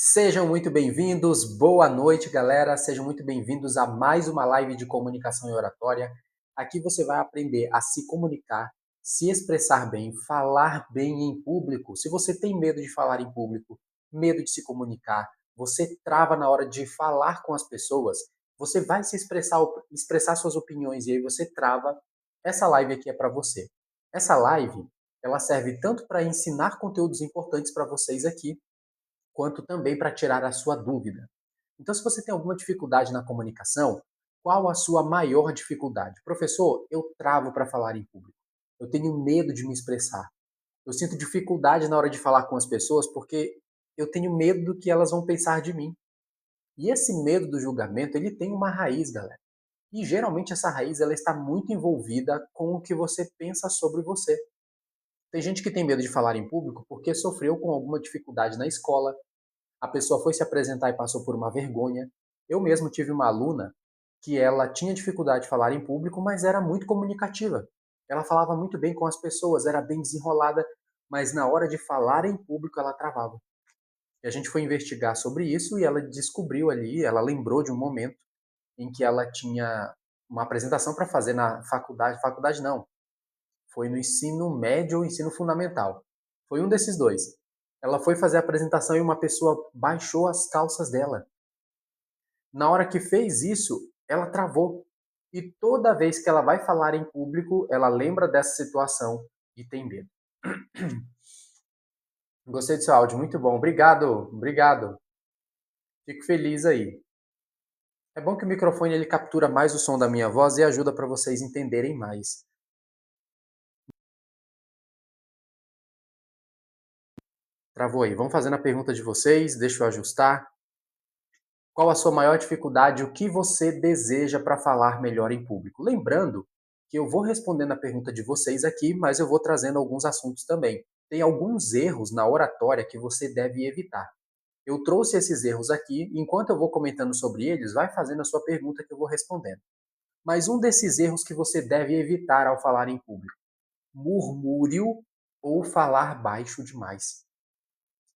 Sejam muito bem-vindos, boa noite, galera. Sejam muito bem-vindos a mais uma live de comunicação e oratória. Aqui você vai aprender a se comunicar, se expressar bem, falar bem em público. Se você tem medo de falar em público, medo de se comunicar, você trava na hora de falar com as pessoas, você vai se expressar suas opiniões e aí você trava. Essa live aqui é para você. Essa live, ela serve tanto para ensinar conteúdos importantes para vocês aqui, quanto também para tirar a sua dúvida. Então, se você tem alguma dificuldade na comunicação, qual a sua maior dificuldade? Professor, eu travo para falar em público. Eu tenho medo de me expressar. Eu sinto dificuldade na hora de falar com as pessoas porque eu tenho medo do que elas vão pensar de mim. E esse medo do julgamento, ele tem uma raiz, galera. E geralmente essa raiz ela está muito envolvida com o que você pensa sobre você. Tem gente que tem medo de falar em público porque sofreu com alguma dificuldade na escola, a pessoa foi se apresentar e passou por uma vergonha. Eu mesmo tive uma aluna que ela tinha dificuldade de falar em público, mas era muito comunicativa. Ela falava muito bem com as pessoas, era bem desenrolada, mas na hora de falar em público ela travava. E a gente foi investigar sobre isso e ela descobriu ali, ela lembrou de um momento em que ela tinha uma apresentação para fazer na faculdade, faculdade não, foi no ensino médio ou ensino fundamental. Foi um desses dois. Ela foi fazer a apresentação e uma pessoa baixou as calças dela. Na hora que fez isso, ela travou. E toda vez que ela vai falar em público, ela lembra dessa situação e tem medo. Gostei do seu áudio, muito bom. Obrigado, obrigado. Fico feliz aí. É bom que o microfone ele captura mais o som da minha voz e ajuda para vocês entenderem mais. Travou aí. Vamos fazendo a pergunta de vocês, deixa eu ajustar. Qual a sua maior dificuldade? O que você deseja para falar melhor em público? Lembrando que eu vou respondendo a pergunta de vocês aqui, mas eu vou trazendo alguns assuntos também. Tem alguns erros na oratória que você deve evitar. Eu trouxe esses erros aqui, e enquanto eu vou comentando sobre eles, vai fazendo a sua pergunta que eu vou respondendo. Mas um desses erros que você deve evitar ao falar em público: murmúrio ou falar baixo demais.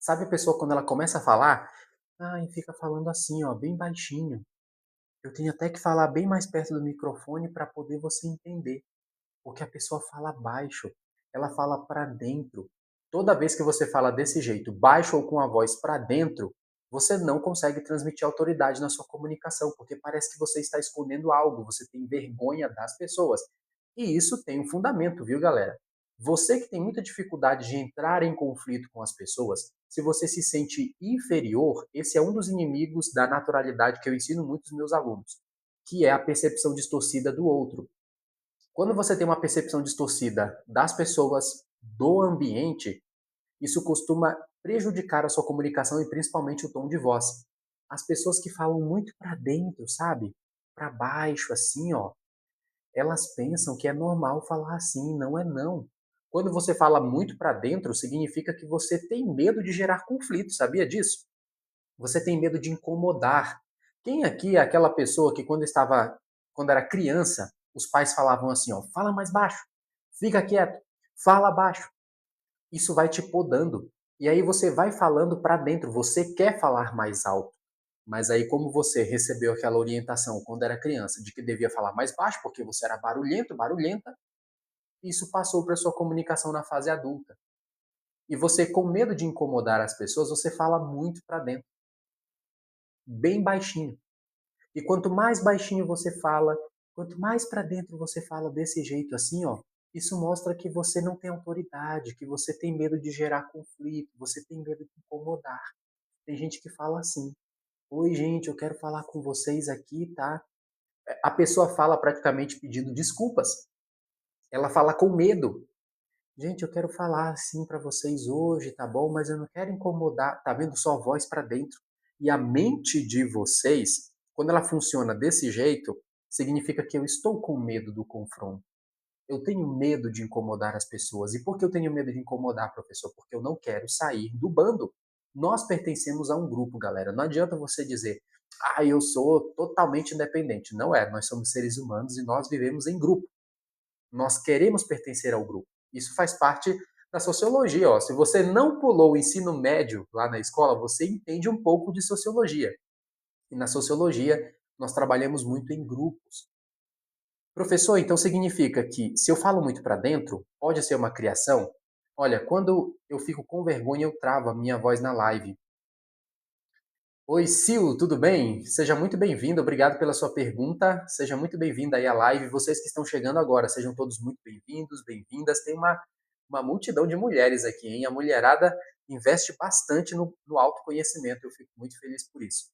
Sabe a pessoa quando ela começa a falar, e fica falando assim, ó, bem baixinho. Eu tenho até que falar bem mais perto do microfone para poder você entender, porque a pessoa fala baixo, ela fala para dentro. Toda vez que você fala desse jeito, baixo ou com a voz para dentro, você não consegue transmitir autoridade na sua comunicação, porque parece que você está escondendo algo, você tem vergonha das pessoas. E isso tem um fundamento, viu, galera? Você que tem muita dificuldade de entrar em conflito com as pessoas, se você se sente inferior, esse é um dos inimigos da naturalidade que eu ensino muito aos meus alunos, que é a percepção distorcida do outro. Quando você tem uma percepção distorcida das pessoas, do ambiente, isso costuma prejudicar a sua comunicação e principalmente o tom de voz. As pessoas que falam muito para dentro, sabe? Para baixo, assim, ó, elas pensam que é normal falar assim, não é não. Quando você fala muito para dentro, significa que você tem medo de gerar conflito, sabia disso? Você tem medo de incomodar. Quem aqui é aquela pessoa que quando era criança, os pais falavam assim, ó, fala mais baixo, fica quieto, fala baixo. Isso vai te podando. E aí você vai falando para dentro, você quer falar mais alto. Mas aí, como você recebeu aquela orientação quando era criança de que devia falar mais baixo, porque você era barulhento, barulhenta, isso passou para sua comunicação na fase adulta. E você, com medo de incomodar as pessoas, você fala muito para dentro, bem baixinho. E quanto mais baixinho você fala, quanto mais para dentro você fala desse jeito assim, ó, isso mostra que você não tem autoridade, que você tem medo de gerar conflito, você tem medo de incomodar. Tem gente que fala assim: oi, gente, eu quero falar com vocês aqui, tá? A pessoa fala praticamente pedindo desculpas. Ela fala com medo. Gente, eu quero falar assim para vocês hoje, tá bom? Mas eu não quero incomodar. Tá vendo só voz para dentro? E a mente de vocês, quando ela funciona desse jeito, significa que eu estou com medo do confronto. Eu tenho medo de incomodar as pessoas. E por que eu tenho medo de incomodar, professor? Porque eu não quero sair do bando. Nós pertencemos a um grupo, galera. Não adianta você dizer, eu sou totalmente independente. Não é, nós somos seres humanos e nós vivemos em grupo. Nós queremos pertencer ao grupo. Isso faz parte da sociologia. Ó. Se você não pulou o ensino médio lá na escola, você entende um pouco de sociologia. E na sociologia, nós trabalhamos muito em grupos. Professor, então significa que se eu falo muito para dentro, pode ser uma criação? Olha, quando eu fico com vergonha, eu travo a minha voz na live. Oi, Sil, tudo bem? Seja muito bem-vindo, obrigado pela sua pergunta. Seja muito bem-vinda aí à live. Vocês que estão chegando agora, sejam todos muito bem-vindos, bem-vindas. Tem uma multidão de mulheres aqui, hein? A mulherada investe bastante no autoconhecimento, eu fico muito feliz por isso.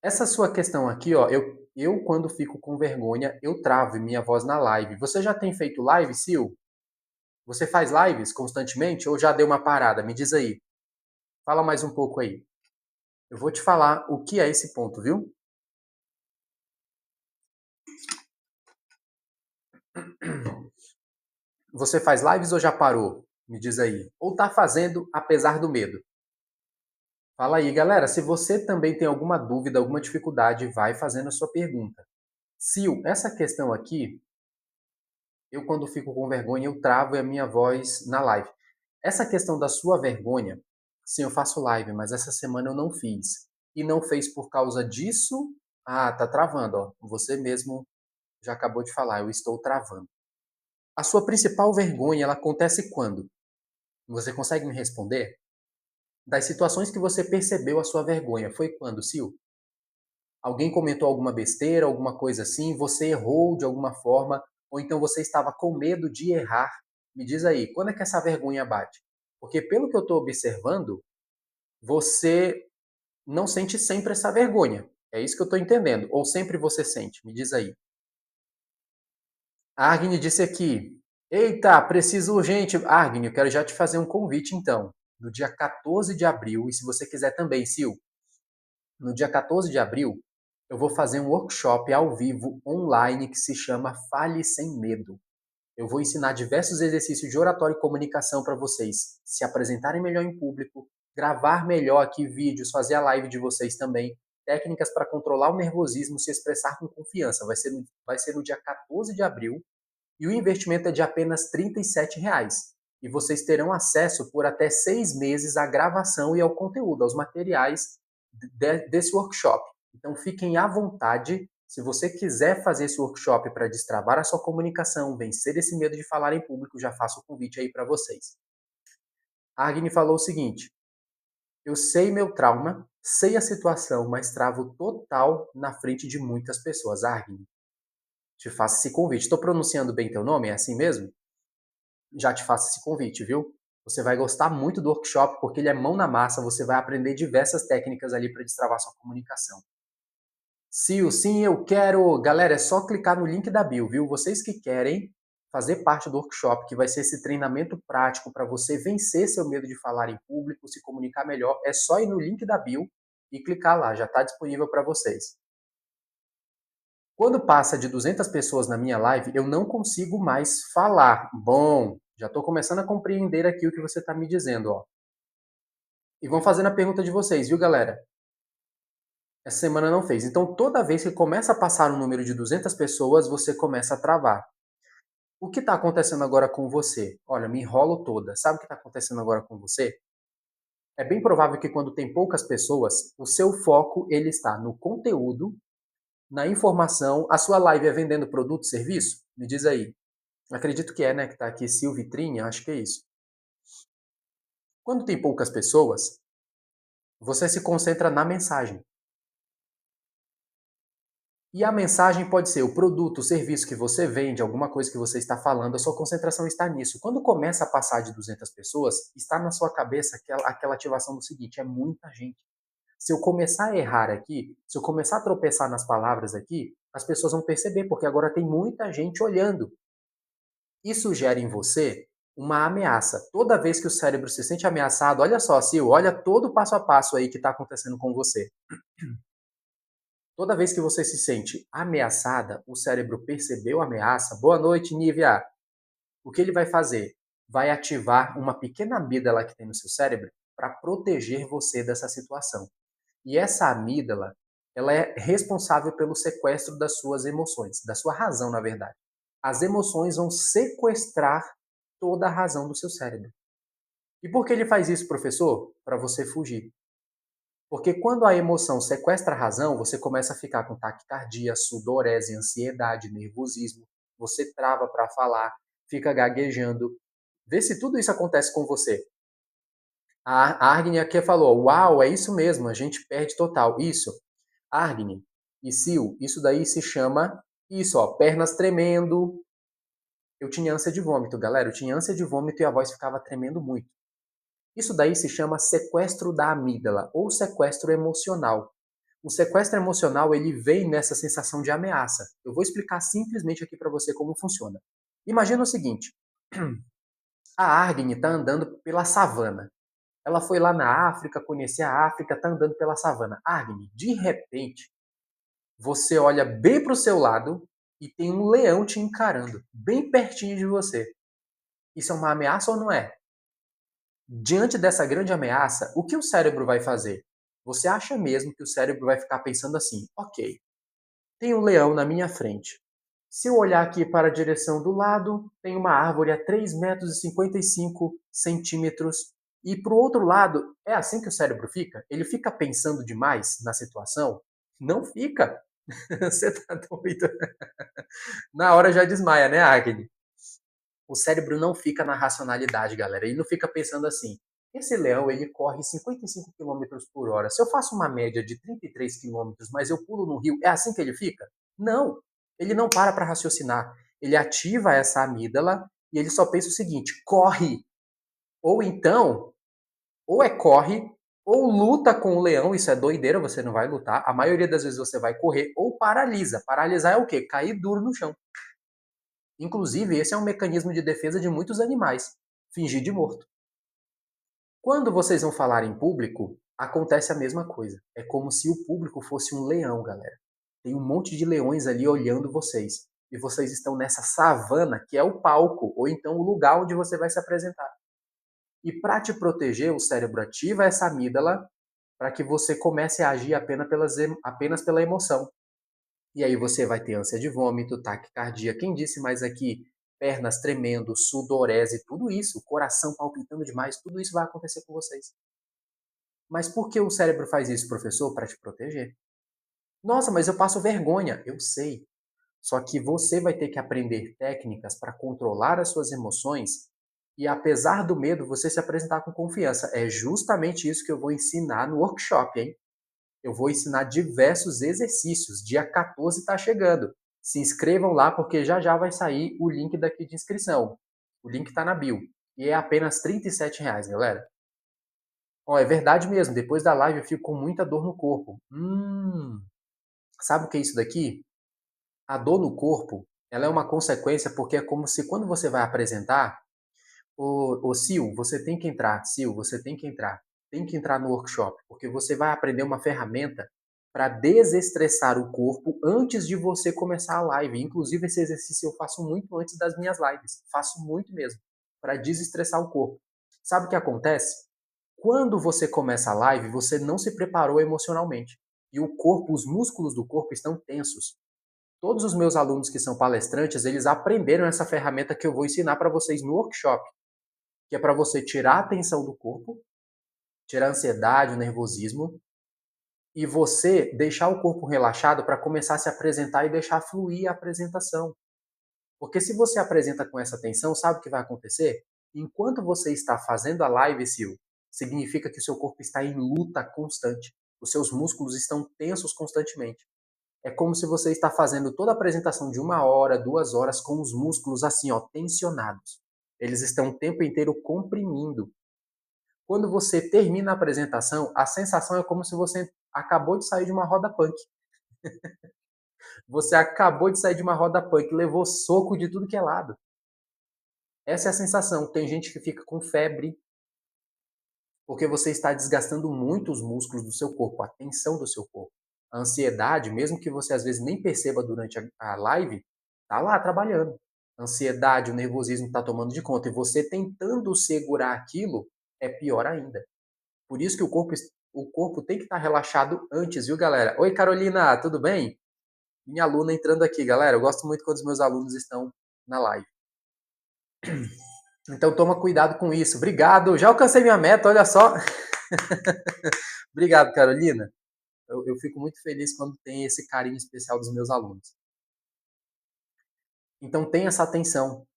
Essa sua questão aqui, ó, eu quando fico com vergonha, eu travo minha voz na live. Você já tem feito live, Sil? Você faz lives constantemente ou já deu uma parada? Me diz aí. Fala mais um pouco aí. Eu vou te falar o que é esse ponto, viu? Você faz lives ou já parou? Me diz aí. Ou tá fazendo apesar do medo? Fala aí, galera. Se você também tem alguma dúvida, alguma dificuldade, vai fazendo a sua pergunta. Sil, essa questão aqui, eu quando fico com vergonha, eu travo a minha voz na live. Essa questão da sua vergonha, sim, eu faço live, mas essa semana eu não fiz. E não fez por causa disso? Ah, tá travando, ó. Você mesmo já acabou de falar, eu estou travando. A sua principal vergonha, ela acontece quando? Você consegue me responder? Das situações que você percebeu a sua vergonha, foi quando, Sil? Alguém comentou alguma besteira, alguma coisa assim, você errou de alguma forma, ou então você estava com medo de errar? Me diz aí, quando é que essa vergonha bate? Porque pelo que eu estou observando, você não sente sempre essa vergonha. É isso que eu estou entendendo. Ou sempre você sente? Me diz aí. A Agni disse aqui. Eita, preciso urgente. Agni, eu quero já te fazer um convite então. No dia 14 de abril, e se você quiser também, Sil, no dia 14 de abril, eu vou fazer um workshop ao vivo online que se chama Fale Sem Medo. Eu vou ensinar diversos exercícios de oratória e comunicação para vocês se apresentarem melhor em público, gravar melhor aqui vídeos, fazer a live de vocês também, técnicas para controlar o nervosismo, se expressar com confiança. Vai ser no dia 14 de abril e o investimento é de apenas R$ 37. E vocês terão acesso por até 6 meses à gravação e ao conteúdo, aos materiais desse workshop. Então fiquem à vontade. Se você quiser fazer esse workshop para destravar a sua comunicação, vencer esse medo de falar em público, já faço o convite aí para vocês. A Agni falou o seguinte: eu sei meu trauma, sei a situação, mas travo total na frente de muitas pessoas. Agni, te faço esse convite. Estou pronunciando bem teu nome? É assim mesmo? Já te faço esse convite, viu? Você vai gostar muito do workshop porque ele é mão na massa, você vai aprender diversas técnicas ali para destravar sua comunicação. Sil, sim, eu quero. Galera, é só clicar no link da bio, viu? Vocês que querem fazer parte do workshop, que vai ser esse treinamento prático para você vencer seu medo de falar em público, se comunicar melhor, é só ir no link da bio e clicar lá, já está disponível para vocês. Quando passa de 200 pessoas na minha live, eu não consigo mais falar. Bom, já estou começando a compreender aqui o que você está me dizendo, ó. E vão fazendo a pergunta de vocês, viu, galera? Essa semana não fez. Então, toda vez que começa a passar um número de 200 pessoas, você começa a travar. O que está acontecendo agora com você? Olha, me enrolo toda. Sabe o que está acontecendo agora com você? É bem provável que quando tem poucas pessoas, o seu foco ele está no conteúdo, na informação. A sua live é vendendo produto, serviço? Me diz aí. Acredito que é, né? Que está aqui Silvitrinha, acho que é isso. Quando tem poucas pessoas, você se concentra na mensagem. E a mensagem pode ser o produto, o serviço que você vende, alguma coisa que você está falando, a sua concentração está nisso. Quando começa a passar de 200 pessoas, está na sua cabeça aquela ativação do seguinte: é muita gente. Se eu começar a errar aqui, se eu começar a tropeçar nas palavras aqui, as pessoas vão perceber, porque agora tem muita gente olhando. Isso gera em você uma ameaça. Toda vez que o cérebro se sente ameaçado, olha só, Sil, olha todo o passo a passo aí que está acontecendo com você. Toda vez que você se sente ameaçada, o cérebro percebeu a ameaça. Boa noite, Nívia. O que ele vai fazer? Vai ativar uma pequena amígdala que tem no seu cérebro para proteger você dessa situação. E essa amígdala, ela é responsável pelo sequestro das suas emoções, da sua razão, na verdade. As emoções vão sequestrar toda a razão do seu cérebro. E por que ele faz isso, professor? Para você fugir. Porque quando a emoção sequestra a razão, você começa a ficar com taquicardia, sudorese, ansiedade, nervosismo, você trava para falar, fica gaguejando. Vê se tudo isso acontece com você. A Agni aqui falou, uau, é isso mesmo, a gente perde total. Isso, Agni e Sil, isso daí se chama, isso, ó, pernas tremendo. Eu tinha ânsia de vômito, galera, eu tinha ânsia de vômito e a voz ficava tremendo muito. Isso daí se chama sequestro da amígdala ou sequestro emocional. O sequestro emocional ele vem nessa sensação de ameaça. Eu vou explicar simplesmente aqui para você como funciona. Imagina o seguinte: a Agni está andando pela savana. Ela foi lá na África, conhecer a África, está andando pela savana. Agni, de repente, você olha bem para o seu lado e tem um leão te encarando, bem pertinho de você. Isso é uma ameaça ou não é? Diante dessa grande ameaça, o que o cérebro vai fazer? Você acha mesmo que o cérebro vai ficar pensando assim: ok, tem um leão na minha frente. Se eu olhar aqui para a direção do lado, tem uma árvore a 3 metros e 55 centímetros. E para o outro lado, é assim que o cérebro fica? Ele fica pensando demais na situação? Não fica. Você tá doido? Na hora já desmaia, né, Agni? O cérebro não fica na racionalidade, galera. Ele não fica pensando assim. Esse leão, ele corre 55 quilômetros por hora. Se eu faço uma média de 33 quilômetros, mas eu pulo no rio, é assim que ele fica? Não. Ele não para raciocinar. Ele ativa essa amígdala e ele só pensa o seguinte: corre. Ou então, ou é corre, ou luta com o leão. Isso é doideira, você não vai lutar. A maioria das vezes você vai correr, ou paralisa. Paralisar é o quê? Cair duro no chão. Inclusive, esse é um mecanismo de defesa de muitos animais, fingir de morto. Quando vocês vão falar em público, acontece a mesma coisa. É como se o público fosse um leão, galera. Tem um monte de leões ali olhando vocês. E vocês estão nessa savana, que é o palco, ou então o lugar onde você vai se apresentar. E para te proteger, o cérebro ativa essa amígdala para que você comece a agir apenas pela emoção. E aí você vai ter ânsia de vômito, taquicardia, quem disse mais aqui? Pernas tremendo, sudorese, tudo isso, coração palpitando demais, tudo isso vai acontecer com vocês. Mas por que o cérebro faz isso, professor? Para te proteger. Nossa, mas eu passo vergonha. Eu sei. Só que você vai ter que aprender técnicas para controlar as suas emoções e, apesar do medo, você se apresentar com confiança. É justamente isso que eu vou ensinar no workshop, hein? Eu vou ensinar diversos exercícios. Dia 14 está chegando. Se inscrevam lá porque já já vai sair o link daqui de inscrição. O link está na bio. E é apenas R$ 37, galera. Ó, é verdade mesmo. Depois da live eu fico com muita dor no corpo. Sabe o que é isso daqui? A dor no corpo, ela é uma consequência porque é como se quando você vai apresentar, o Sil, você tem que entrar, Sil, você tem que entrar no workshop, porque você vai aprender uma ferramenta para desestressar o corpo antes de você começar a live. Inclusive, esse exercício eu faço muito antes das minhas lives, faço muito mesmo, para desestressar o corpo. Sabe o que acontece? Quando você começa a live, você não se preparou emocionalmente. E o corpo, os músculos do corpo estão tensos. Todos os meus alunos que são palestrantes, eles aprenderam essa ferramenta que eu vou ensinar para vocês no workshop, que é para você tirar a tensão do corpo, tirar a ansiedade, o nervosismo, e você deixar o corpo relaxado para começar a se apresentar e deixar fluir a apresentação. Porque se você apresenta com essa tensão, sabe o que vai acontecer? Enquanto você está fazendo a live, Sil, significa que o seu corpo está em luta constante. Os seus músculos estão tensos constantemente. É como se você está fazendo toda a apresentação de 1 hora, 2 horas com os músculos assim, ó, tensionados. Eles estão o tempo inteiro comprimindo. Quando você termina a apresentação, a sensação é como se você acabou de sair de uma roda punk. Você acabou de sair de uma roda punk, levou soco de tudo que é lado. Essa é a sensação. Tem gente que fica com febre, porque você está desgastando muito os músculos do seu corpo, a tensão do seu corpo. A ansiedade, mesmo que você às vezes nem perceba durante a live, tá lá trabalhando. A ansiedade, o nervosismo está tomando de conta. E você tentando segurar aquilo é pior ainda. Por isso que o corpo tem que estar relaxado antes, viu, galera? Oi, Carolina, tudo bem? Minha aluna entrando aqui, galera. Eu gosto muito quando os meus alunos estão na live. Então toma cuidado com isso. Obrigado. Já alcancei minha meta, olha só. Obrigado, Carolina. Eu fico muito feliz quando tem esse carinho especial dos meus alunos. Então tenha essa atenção.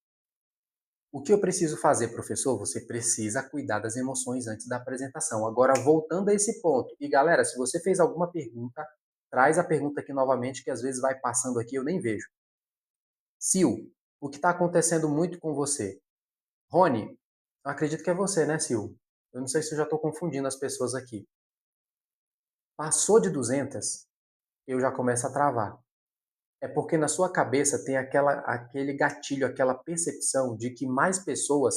O que eu preciso fazer, professor? Você precisa cuidar das emoções antes da apresentação. Agora, voltando a esse ponto. E galera, se você fez alguma pergunta, traz a pergunta aqui novamente, que às vezes vai passando aqui e eu nem vejo. Sil, o que está acontecendo muito com você? Rony, eu acredito que é você, né, Sil? Eu não sei se eu já estou confundindo as pessoas aqui. Passou de 200, eu já começo a travar. É porque na sua cabeça tem aquele gatilho, aquela percepção de que mais pessoas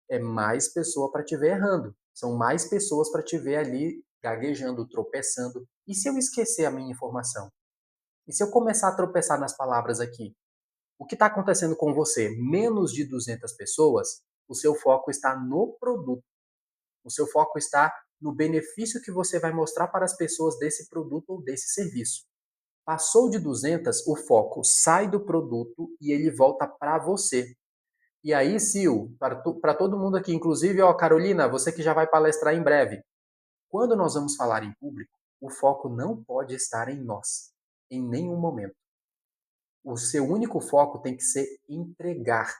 é mais pessoa para te ver errando. São mais pessoas para te ver ali gaguejando, tropeçando. E se eu esquecer a minha informação? E se eu começar a tropeçar nas palavras aqui? O que está acontecendo com você? Menos de 200 pessoas, o seu foco está no produto. O seu foco está no benefício que você vai mostrar para as pessoas desse produto ou desse serviço. Passou de 200, o foco sai do produto e ele volta para você. E aí, Sil, para todo mundo aqui, inclusive, ó, Carolina, você que já vai palestrar em breve, quando nós vamos falar em público, o foco não pode estar em nós, em nenhum momento. O seu único foco tem que ser entregar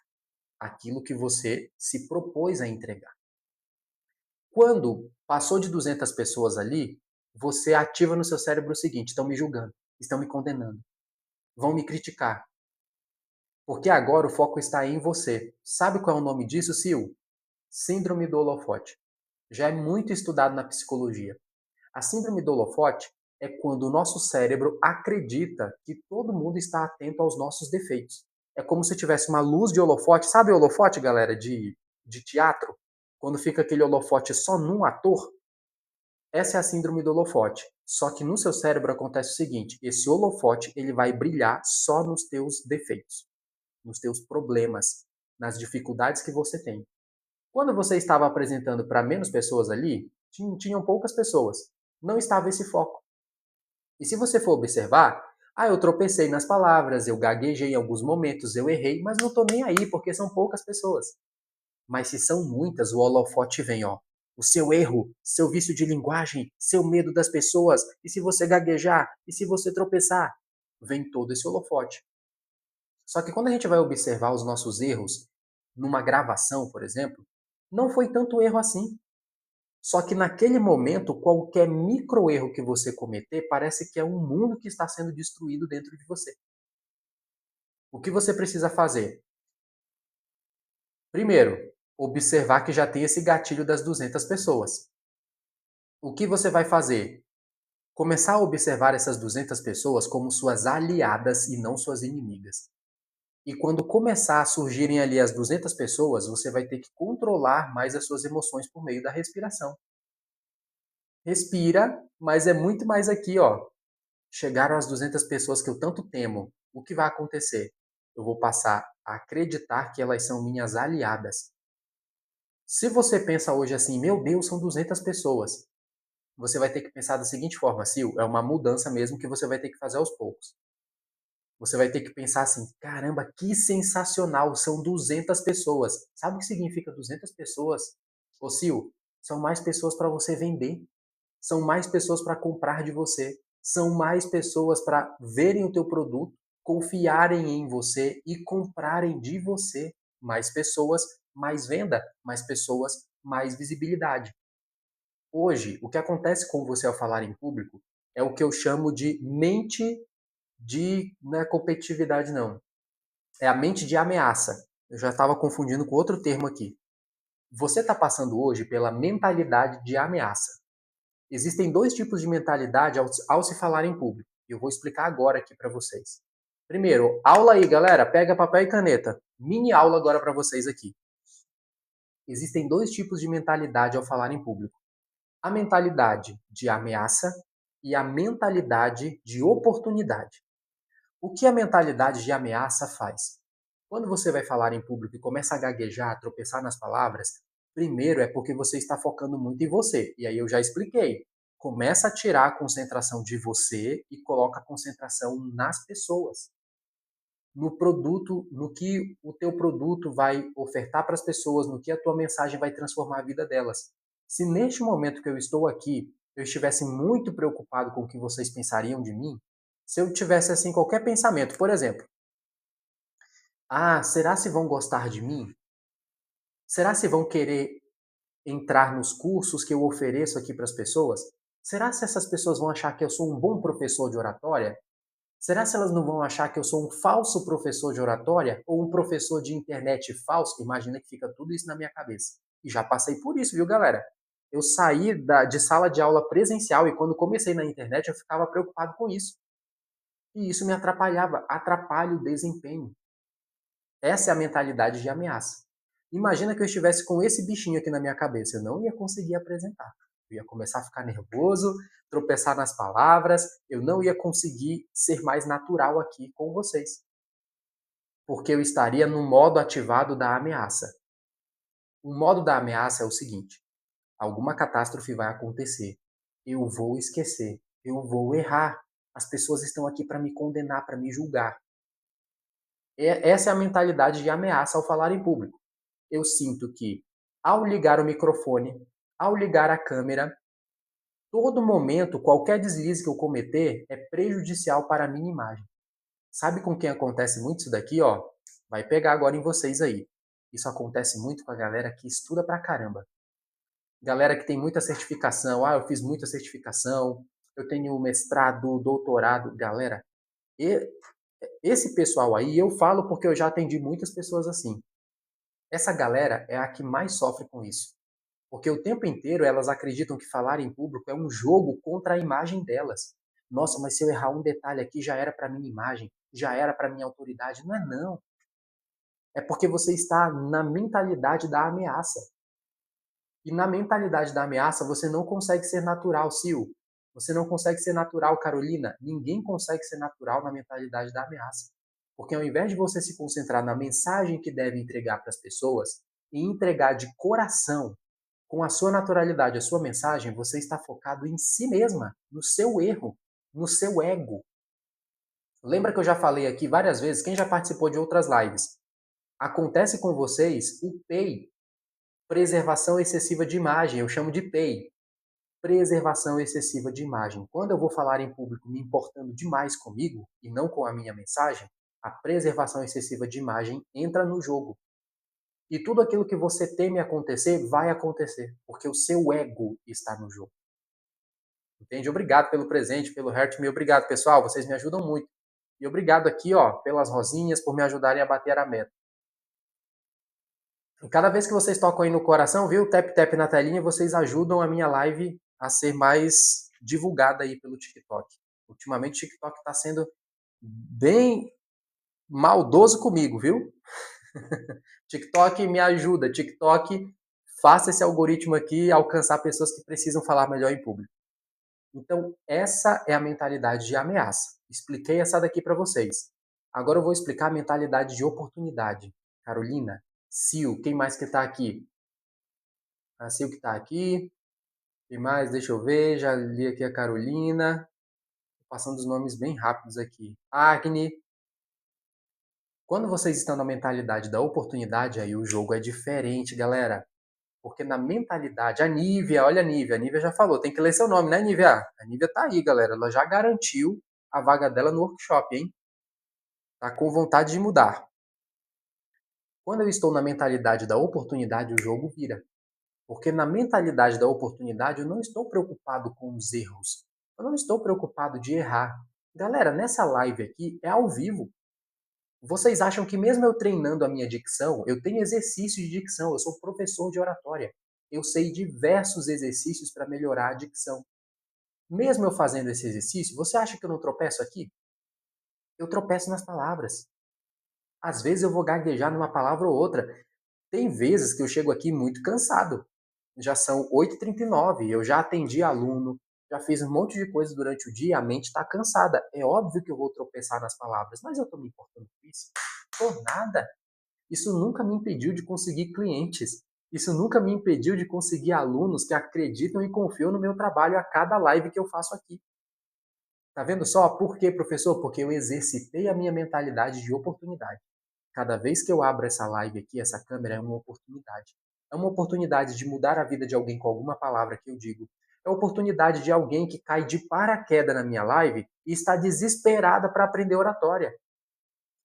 aquilo que você se propôs a entregar. Quando passou de 200 pessoas ali, você ativa no seu cérebro o seguinte: estão me julgando, estão me condenando, vão me criticar. Porque agora o foco está em você. Sabe qual é o nome disso, Sil? Síndrome do holofote. Já é muito estudado na psicologia. A síndrome do holofote é quando o nosso cérebro acredita que todo mundo está atento aos nossos defeitos. É como se tivesse uma luz de holofote. Sabe o holofote, galera, de teatro? Quando fica aquele holofote só num ator? Essa é a síndrome do holofote. Só que no seu cérebro acontece o seguinte: esse holofote ele vai brilhar só nos teus defeitos, nos teus problemas, nas dificuldades que você tem. Quando você estava apresentando para menos pessoas ali, tinham poucas pessoas. Não estava esse foco. E se você for observar, eu tropecei nas palavras, eu gaguejei em alguns momentos, eu errei, mas não estou nem aí, porque são poucas pessoas. Mas se são muitas, o holofote vem, ó. O seu erro, seu vício de linguagem, seu medo das pessoas, e se você gaguejar, e se você tropeçar, vem todo esse holofote. Só que quando a gente vai observar os nossos erros numa gravação, por exemplo, não foi tanto erro assim. Só que naquele momento, qualquer micro erro que você cometer parece que é um mundo que está sendo destruído dentro de você. O que você precisa fazer? Primeiro, observar que já tem esse gatilho das 200 pessoas. O que você vai fazer? Começar a observar essas 200 pessoas como suas aliadas e não suas inimigas. E quando começar a surgirem ali as 200 pessoas, você vai ter que controlar mais as suas emoções por meio da respiração. Respira, mas é muito mais aqui, ó. Chegaram as 200 pessoas que eu tanto temo. O que vai acontecer? Eu vou passar a acreditar que elas são minhas aliadas. Se você pensa hoje assim, meu Deus, são 200 pessoas, você vai ter que pensar da seguinte forma, Sil, é uma mudança mesmo que você vai ter que fazer aos poucos. Você vai ter que pensar assim, caramba, que sensacional, são 200 pessoas. Sabe o que significa 200 pessoas? Ô Sil, são mais pessoas para você vender. São mais pessoas para comprar de você. São mais pessoas para verem o teu produto, confiarem em você e comprarem de você. Mais pessoas, mais venda, mais pessoas, mais visibilidade. Hoje, o que acontece com você ao falar em público é o que eu chamo de mente de. Não é competitividade, não. É a mente de ameaça. Eu já estava confundindo com outro termo aqui. Você está passando hoje pela mentalidade de ameaça. Existem dois tipos de mentalidade ao se falar em público. Eu vou explicar agora aqui para vocês. Primeiro, aula aí, galera. Pega papel e caneta. Mini aula agora para vocês aqui. Existem dois tipos de mentalidade ao falar em público. A mentalidade de ameaça e a mentalidade de oportunidade. O que a mentalidade de ameaça faz? Quando você vai falar em público e começa a gaguejar, a tropeçar nas palavras, primeiro é porque você está focando muito em você. E aí eu já expliquei. Começa a tirar a concentração de você e coloca a concentração nas pessoas. no produto, no que o teu produto vai ofertar para as pessoas, no que a tua mensagem vai transformar a vida delas. Se neste momento que eu estou aqui, eu estivesse muito preocupado com o que vocês pensariam de mim, se eu tivesse assim qualquer pensamento, por exemplo, será se vão gostar de mim? Será se vão querer entrar nos cursos que eu ofereço aqui para as pessoas? Será se essas pessoas vão achar que eu sou um bom professor de oratória? Será se elas não vão achar que eu sou um falso professor de oratória ou um professor de internet falso? Imagina que fica tudo isso na minha cabeça. E já passei por isso, viu, galera? Eu saí de sala de aula presencial e quando comecei na internet eu ficava preocupado com isso. E isso me atrapalhava, atrapalha o desempenho. Essa é a mentalidade de ameaça. Imagina que eu estivesse com esse bichinho aqui na minha cabeça, eu não ia conseguir apresentar. Eu ia começar a ficar nervoso, tropeçar nas palavras, eu não ia conseguir ser mais natural aqui com vocês. Porque eu estaria no modo ativado da ameaça. O modo da ameaça é o seguinte: alguma catástrofe vai acontecer. Eu vou esquecer, eu vou errar. As pessoas estão aqui para me condenar, para me julgar. Essa é a mentalidade de ameaça ao falar em público. Eu sinto que, ao ligar o microfone, ao ligar a câmera, todo momento, qualquer deslize que eu cometer é prejudicial para a minha imagem. Sabe com quem acontece muito isso daqui, ó? Vai pegar agora em vocês aí. Isso acontece muito com a galera que estuda pra caramba. Galera que tem muita certificação. Eu fiz muita certificação, eu tenho mestrado, doutorado. Galera, esse pessoal aí, eu falo porque eu já atendi muitas pessoas assim. Essa galera é a que mais sofre com isso. Porque o tempo inteiro elas acreditam que falar em público é um jogo contra a imagem delas. Nossa, mas se eu errar um detalhe aqui já era para minha imagem, já era para minha autoridade. Não é não. É porque você está na mentalidade da ameaça. E na mentalidade da ameaça você não consegue ser natural, Sil. Você não consegue ser natural, Carolina. Ninguém consegue ser natural na mentalidade da ameaça. Porque ao invés de você se concentrar na mensagem que deve entregar para as pessoas e entregar de coração, com a sua naturalidade, a sua mensagem, você está focado em si mesma, no seu erro, no seu ego. Lembra que eu já falei aqui várias vezes, quem já participou de outras lives? Acontece com vocês o PEI, preservação excessiva de imagem, eu chamo de PEI, preservação excessiva de imagem. Quando eu vou falar em público me importando demais comigo e não com a minha mensagem, a preservação excessiva de imagem entra no jogo. E tudo aquilo que você teme acontecer, vai acontecer, porque o seu ego está no jogo. Entende? Obrigado pelo presente, pelo Heart Me. Obrigado, pessoal. Vocês me ajudam muito. E obrigado aqui, ó, pelas rosinhas, por me ajudarem a bater a meta. E cada vez que vocês tocam aí no coração, viu? Tap, tap na telinha, vocês ajudam a minha live a ser mais divulgada aí pelo TikTok. Ultimamente o TikTok está sendo bem maldoso comigo, viu? TikTok me ajuda. TikTok, faça esse algoritmo aqui alcançar pessoas que precisam falar melhor em público. Então, essa é a mentalidade de ameaça. Expliquei essa daqui para vocês. Agora eu vou explicar a mentalidade de oportunidade. Carolina, Sil, quem mais que está aqui? A Sil que está aqui. Quem mais? Deixa eu ver. Já li aqui a Carolina. Tô passando os nomes bem rápidos aqui. Agni. Quando vocês estão na mentalidade da oportunidade, aí o jogo é diferente, galera. Porque na mentalidade, a Nívia, olha a Nívia já falou, tem que ler seu nome, né, Nívia? A Nívia tá aí, galera, ela já garantiu a vaga dela no workshop, hein? Tá com vontade de mudar. Quando eu estou na mentalidade da oportunidade, o jogo vira. Porque na mentalidade da oportunidade, eu não estou preocupado com os erros. Eu não estou preocupado de errar. Galera, nessa live aqui é ao vivo. Vocês acham que mesmo eu treinando a minha dicção, eu tenho exercícios de dicção, eu sou professor de oratória. Eu sei diversos exercícios para melhorar a dicção. Mesmo eu fazendo esse exercício, você acha que eu não tropeço aqui? Eu tropeço nas palavras. Às vezes eu vou gaguejar numa palavra ou outra. Tem vezes que eu chego aqui muito cansado. Já são 8h39, eu já atendi aluno, já fiz um monte de coisa durante o dia, a mente está cansada. É óbvio que eu vou tropeçar nas palavras, mas eu estou me importando com isso? Por nada. Isso nunca me impediu de conseguir clientes. Isso nunca me impediu de conseguir alunos que acreditam e confiam no meu trabalho a cada live que eu faço aqui. Tá vendo só? Por quê, professor? Porque eu exercitei a minha mentalidade de oportunidade. Cada vez que eu abro essa live aqui, essa câmera, é uma oportunidade. É uma oportunidade de mudar a vida de alguém com alguma palavra que eu digo. É a oportunidade de alguém que cai de paraquedas na minha live e está desesperada para aprender oratória.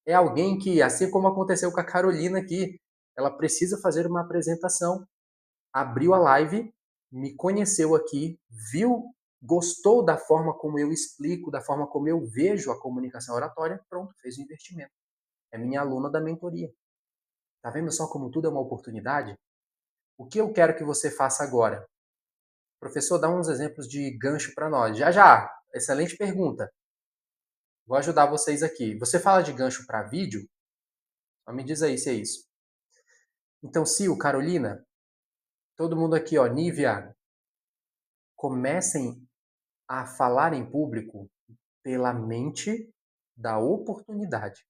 É alguém que, assim como aconteceu com a Carolina aqui, ela precisa fazer uma apresentação, abriu a live, me conheceu aqui, viu, gostou da forma como eu explico, da forma como eu vejo a comunicação oratória, pronto, fez o investimento. É minha aluna da mentoria. Tá vendo só como tudo é uma oportunidade? O que eu quero que você faça agora? Professor, dá uns exemplos de gancho para nós. Já já, excelente pergunta. Vou ajudar vocês aqui. Você fala de gancho para vídeo? Só me diz aí se é isso. Então, Sil, Carolina, todo mundo aqui, ó, Nívia, comecem a falar em público pela mente da oportunidade.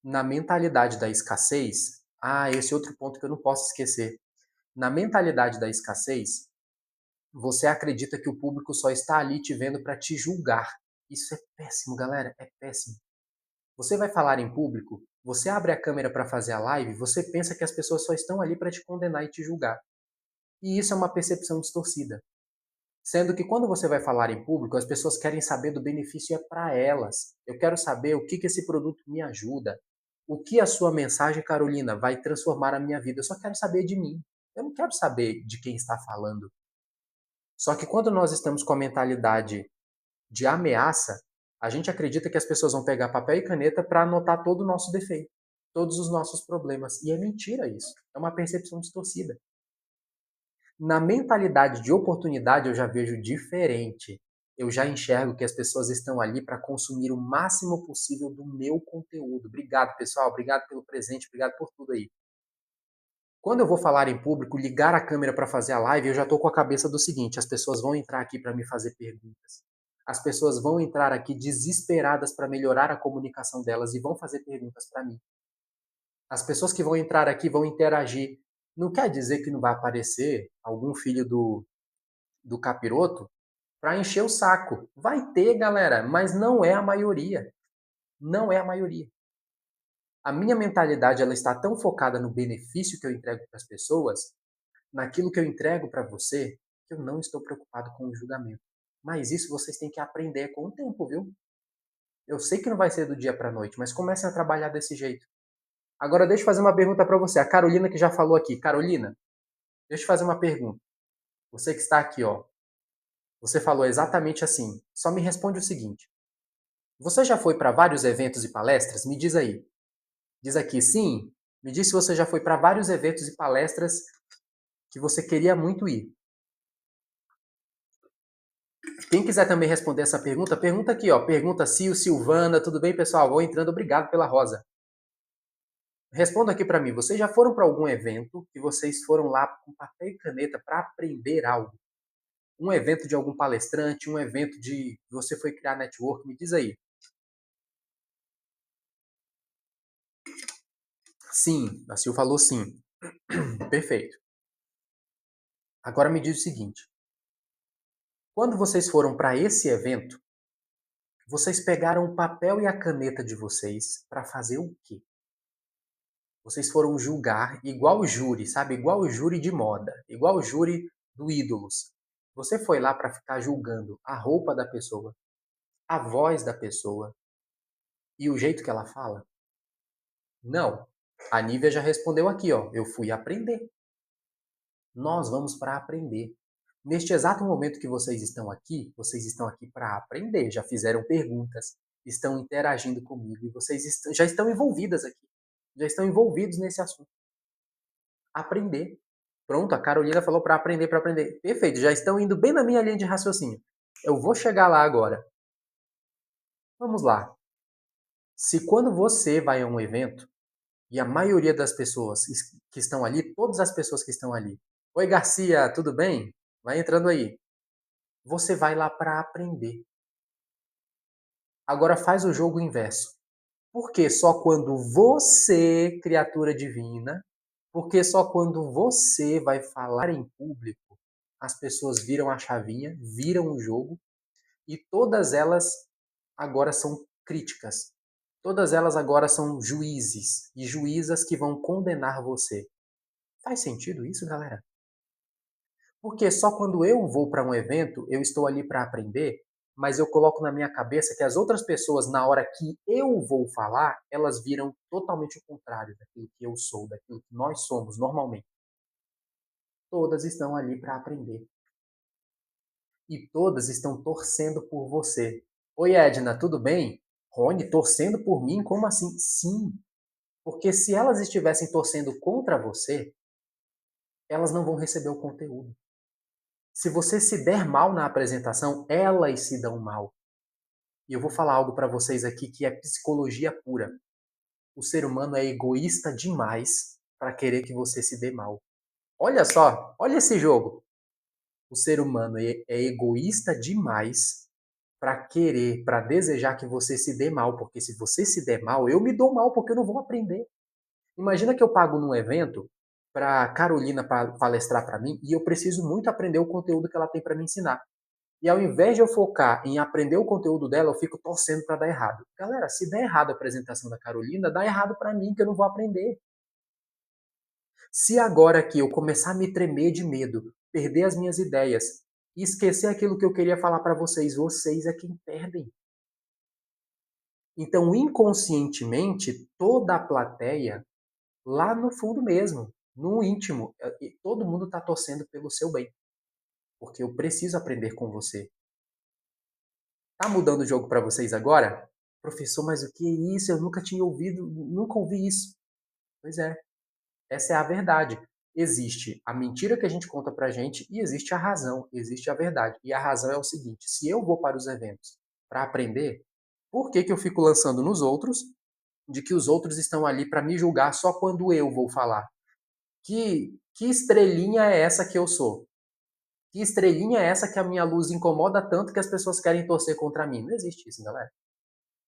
Na mentalidade da escassez, esse é outro ponto que eu não posso esquecer. Na mentalidade da escassez, você acredita que o público só está ali te vendo para te julgar. Isso é péssimo, galera, é péssimo. Você vai falar em público, você abre a câmera para fazer a live, você pensa que as pessoas só estão ali para te condenar e te julgar. E isso é uma percepção distorcida. Sendo que quando você vai falar em público, as pessoas querem saber do benefício é para elas. Eu quero saber o que esse produto me ajuda. O que a sua mensagem, Carolina, vai transformar a minha vida. Eu só quero saber de mim. Eu não quero saber de quem está falando. Só que quando nós estamos com a mentalidade de ameaça, a gente acredita que as pessoas vão pegar papel e caneta para anotar todo o nosso defeito, todos os nossos problemas. E é mentira isso. É uma percepção distorcida. Na mentalidade de oportunidade, eu já vejo diferente. Eu já enxergo que as pessoas estão ali para consumir o máximo possível do meu conteúdo. Obrigado, pessoal. Obrigado pelo presente. Obrigado por tudo aí. Quando eu vou falar em público, ligar a câmera para fazer a live, eu já estou com a cabeça do seguinte: as pessoas vão entrar aqui para me fazer perguntas. As pessoas vão entrar aqui desesperadas para melhorar a comunicação delas e vão fazer perguntas para mim. As pessoas que vão entrar aqui vão interagir. Não quer dizer que não vai aparecer algum filho do capiroto para encher o saco. Vai ter, galera, mas não é a maioria. Não é a maioria. A minha mentalidade ela está tão focada no benefício que eu entrego para as pessoas, naquilo que eu entrego para você, que eu não estou preocupado com o julgamento. Mas isso vocês têm que aprender com o tempo, viu? Eu sei que não vai ser do dia para a noite, mas comecem a trabalhar desse jeito. Agora deixa eu fazer uma pergunta para você. A Carolina que já falou aqui. Carolina, deixa eu fazer uma pergunta. Você que está aqui, ó. Você falou exatamente assim. Só me responde o seguinte. Você já foi para vários eventos e palestras? Me diz aí. Diz aqui, sim. Me diz se você já foi para vários eventos e palestras que você queria muito ir. Quem quiser também responder essa pergunta, pergunta aqui, ó. Pergunta Sil, Silvana, tudo bem, pessoal? Vou entrando, obrigado pela rosa. Responda aqui para mim, vocês já foram para algum evento e vocês foram lá com papel e caneta para aprender algo? Um evento de algum palestrante, um evento de você foi criar network, me diz aí. Sim, a Sil falou sim. Perfeito. Agora me diz o seguinte, quando vocês foram para esse evento, vocês pegaram o papel e a caneta de vocês para fazer o quê? Vocês foram julgar igual o júri, sabe? Igual o júri de moda, igual o júri do Ídolos. Você foi lá para ficar julgando a roupa da pessoa, a voz da pessoa e o jeito que ela fala? Não. A Nívia já respondeu aqui, ó. Eu fui aprender. Nós vamos para aprender. Neste exato momento que vocês estão aqui para aprender. Já fizeram perguntas, estão interagindo comigo e vocês já estão envolvidas aqui. Já estão envolvidos nesse assunto. Aprender. Pronto, a Carolina falou para aprender, para aprender. Perfeito, já estão indo bem na minha linha de raciocínio. Eu vou chegar lá agora. Vamos lá. Se quando você vai a um evento, e a maioria das pessoas que estão ali, todas as pessoas que estão ali, oi Garcia, tudo bem? Vai entrando aí. Você vai lá para aprender. Agora faz o jogo inverso. Por que só quando você, criatura divina, porque só quando você vai falar em público, as pessoas viram a chavinha, viram o jogo E todas elas agora são críticas. Todas elas agora são juízes e juízas que vão condenar você. Faz sentido isso, galera? Porque só quando eu vou para um evento, eu estou ali para aprender, mas eu coloco na minha cabeça que as outras pessoas, na hora que eu vou falar, elas viram totalmente o contrário daquilo que eu sou, daquilo que nós somos normalmente. Todas estão ali para aprender. E todas estão torcendo por você. Oi, Edna, tudo bem? Rony, torcendo por mim? Como assim? Sim, porque se elas estivessem torcendo contra você, elas não vão receber o conteúdo. Se você se der mal na apresentação, elas se dão mal. E eu vou falar algo para vocês aqui que é psicologia pura. O ser humano é egoísta demais para querer que você se dê mal. Olha só, olha esse jogo. O ser humano é egoísta demais para querer, para desejar que você se dê mal, porque se você se der mal, eu me dou mal porque eu não vou aprender. Imagina que eu pago num evento para Carolina palestrar para mim e eu preciso muito aprender o conteúdo que ela tem para me ensinar. E ao invés de eu focar em aprender o conteúdo dela, eu fico torcendo para dar errado. Galera, se der errado a apresentação da Carolina, dá errado para mim, que eu não vou aprender. Se agora aqui eu começar a me tremer de medo, perder as minhas ideias e esquecer aquilo que eu queria falar para vocês, vocês é quem perdem. Então, inconscientemente, toda a plateia, lá no fundo mesmo, no íntimo, todo mundo está torcendo pelo seu bem. Porque eu preciso aprender com você. Tá mudando o jogo para vocês agora? Professor, mas o que é isso? Eu nunca tinha ouvido, nunca ouvi isso. Pois é, essa é a verdade. Existe a mentira que a gente conta pra gente e existe a razão, existe a verdade. E a razão é o seguinte: se eu vou para os eventos para aprender, por que que eu fico lançando nos outros de que os outros estão ali para me julgar só quando eu vou falar? Que estrelinha é essa que eu sou? Que estrelinha é essa que a minha luz incomoda tanto que as pessoas querem torcer contra mim? Não existe isso, galera.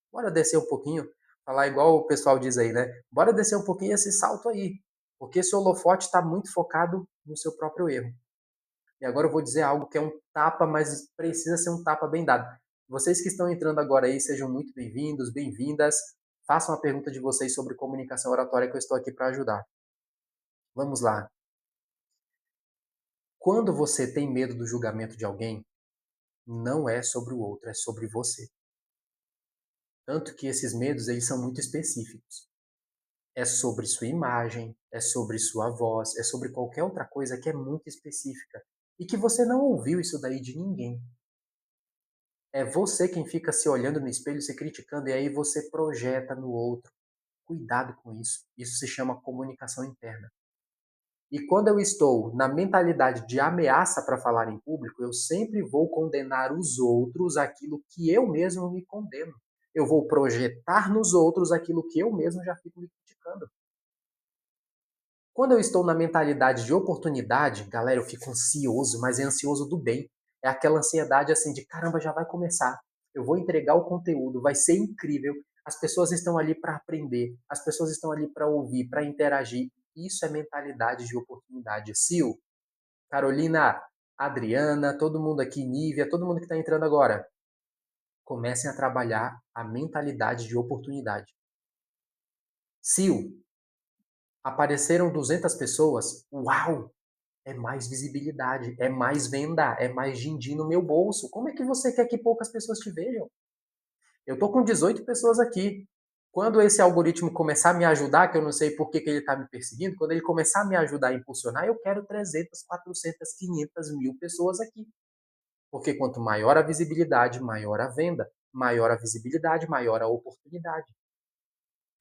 Bora descer um pouquinho, falar igual o pessoal diz aí, né? Bora descer um pouquinho esse salto aí, porque esse holofote está muito focado no seu próprio erro. E agora eu vou dizer algo que é um tapa, mas precisa ser um tapa bem dado. Vocês que estão entrando agora aí, sejam muito bem-vindos, bem-vindas. Façam a pergunta de vocês sobre comunicação oratória que eu estou aqui para ajudar. Vamos lá. Quando você tem medo do julgamento de alguém, não é sobre o outro, é sobre você. Tanto que esses medos, eles são muito específicos. É sobre sua imagem, é sobre sua voz, é sobre qualquer outra coisa que é muito específica. E que você não ouviu isso daí de ninguém. É você quem fica se olhando no espelho, se criticando, e aí você projeta no outro. Cuidado com isso. Isso se chama comunicação interna. E quando eu estou na mentalidade de ameaça para falar em público, eu sempre vou condenar os outros aquilo que eu mesmo me condeno. Eu vou projetar nos outros aquilo que eu mesmo já fico me criticando. Quando eu estou na mentalidade de oportunidade, galera, eu fico ansioso, mas é ansioso do bem. É aquela ansiedade assim de caramba, já vai começar. Eu vou entregar o conteúdo, vai ser incrível. As pessoas estão ali para aprender, as pessoas estão ali para ouvir, para interagir. Isso é mentalidade de oportunidade. Sil, Carolina, Adriana, todo mundo aqui, Nívia, todo mundo que está entrando agora, comecem a trabalhar a mentalidade de oportunidade. Sil, apareceram 200 pessoas, uau! É mais visibilidade, é mais venda, é mais din-din no meu bolso. Como é que você quer que poucas pessoas te vejam? Eu tô com 18 pessoas aqui. Quando esse algoritmo começar a me ajudar, que eu não sei por que ele está me perseguindo, quando ele começar a me ajudar a impulsionar, eu quero 300, 400, 500 mil pessoas aqui. Porque quanto maior a visibilidade, maior a venda. Maior a visibilidade, maior a oportunidade.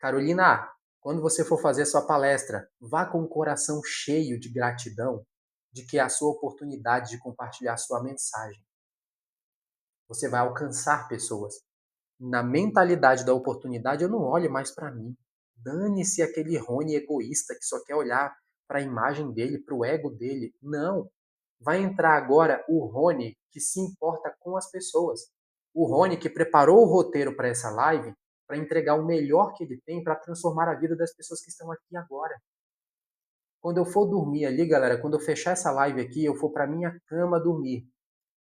Carolina, quando você for fazer a sua palestra, vá com o coração cheio de gratidão de que é a sua oportunidade de compartilhar a sua mensagem. Você vai alcançar pessoas. Na mentalidade da oportunidade, eu não olho mais para mim. Dane-se aquele Rony egoísta que só quer olhar para a imagem dele, para o ego dele. Não. Vai entrar agora o Rony que se importa com as pessoas. O Rony que preparou o roteiro para essa live para entregar o melhor que ele tem para transformar a vida das pessoas que estão aqui agora. Quando eu for dormir ali, galera, quando eu fechar essa live aqui, eu for para minha cama dormir.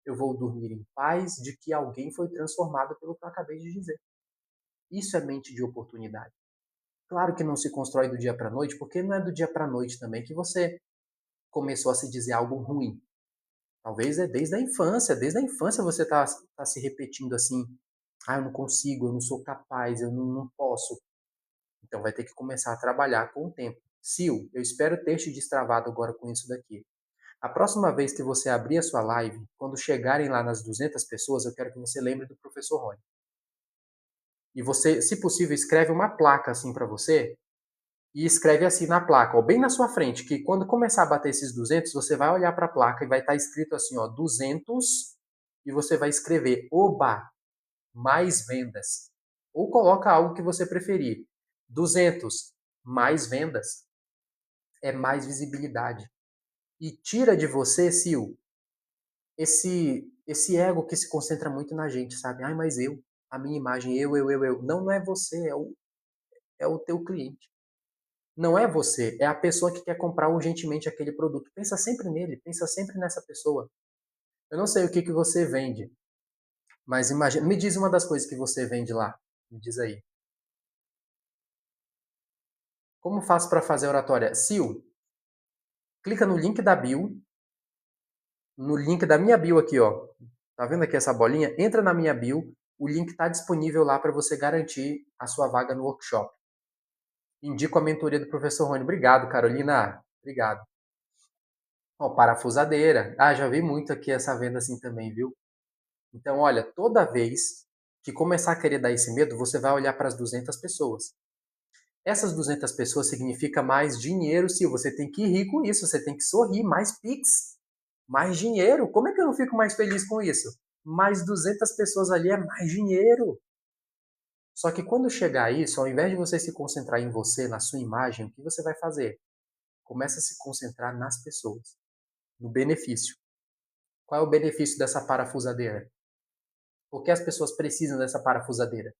eu vou dormir em paz de que alguém foi transformado pelo que eu acabei de dizer. Isso é mente de oportunidade. Claro que não se constrói do dia para a noite, porque não é do dia para a noite também que você começou a se dizer algo ruim. Talvez é desde a infância você tá se repetindo assim, ah, eu não consigo, eu não sou capaz, eu não posso. Então vai ter que começar a trabalhar com o tempo. Sil, eu espero ter te destravado agora com isso daqui. A próxima vez que você abrir a sua live, quando chegarem lá nas 200 pessoas, eu quero que você lembre do professor Rony. E você, se possível, escreve uma placa assim para você e escreve assim na placa, ó, bem na sua frente, que quando começar a bater esses 200, você vai olhar para a placa e vai estar escrito assim, ó, 200, e você vai escrever, oba, mais vendas. Ou coloca algo que você preferir. 200, mais vendas, é mais visibilidade. E tira de você, Sil, esse ego que se concentra muito na gente, sabe? Ai, mas eu, a minha imagem, eu. Não, não é você, é o teu cliente. Não é você, é a pessoa que quer comprar urgentemente aquele produto. Pensa sempre nele, pensa sempre nessa pessoa. Eu não sei o que você vende, mas imagina, me diz uma das coisas que você vende lá. Me diz aí. Como faço para fazer oratória? Sil, clica no link da bio, no link da minha bio aqui, ó. Tá vendo aqui essa bolinha? Entra na minha bio, o link está disponível lá para você garantir a sua vaga no workshop. Indico a mentoria do professor Rony. Obrigado, Carolina. Obrigado. Ó, parafusadeira. Ah, já vi muito aqui essa venda assim também, viu? Então, olha, toda vez que começar a querer dar esse medo, você vai olhar para as 200 pessoas. Essas 200 pessoas significa mais dinheiro, se você tem que rir com isso, você tem que sorrir, mais Pix, mais dinheiro. Como é que eu não fico mais feliz com isso? Mais 200 pessoas ali é mais dinheiro. Só que quando chegar a isso, ao invés de você se concentrar em você, na sua imagem, o que você vai fazer? Começa a se concentrar nas pessoas, no benefício. Qual é o benefício dessa parafusadeira? Por que as pessoas precisam dessa parafusadeira?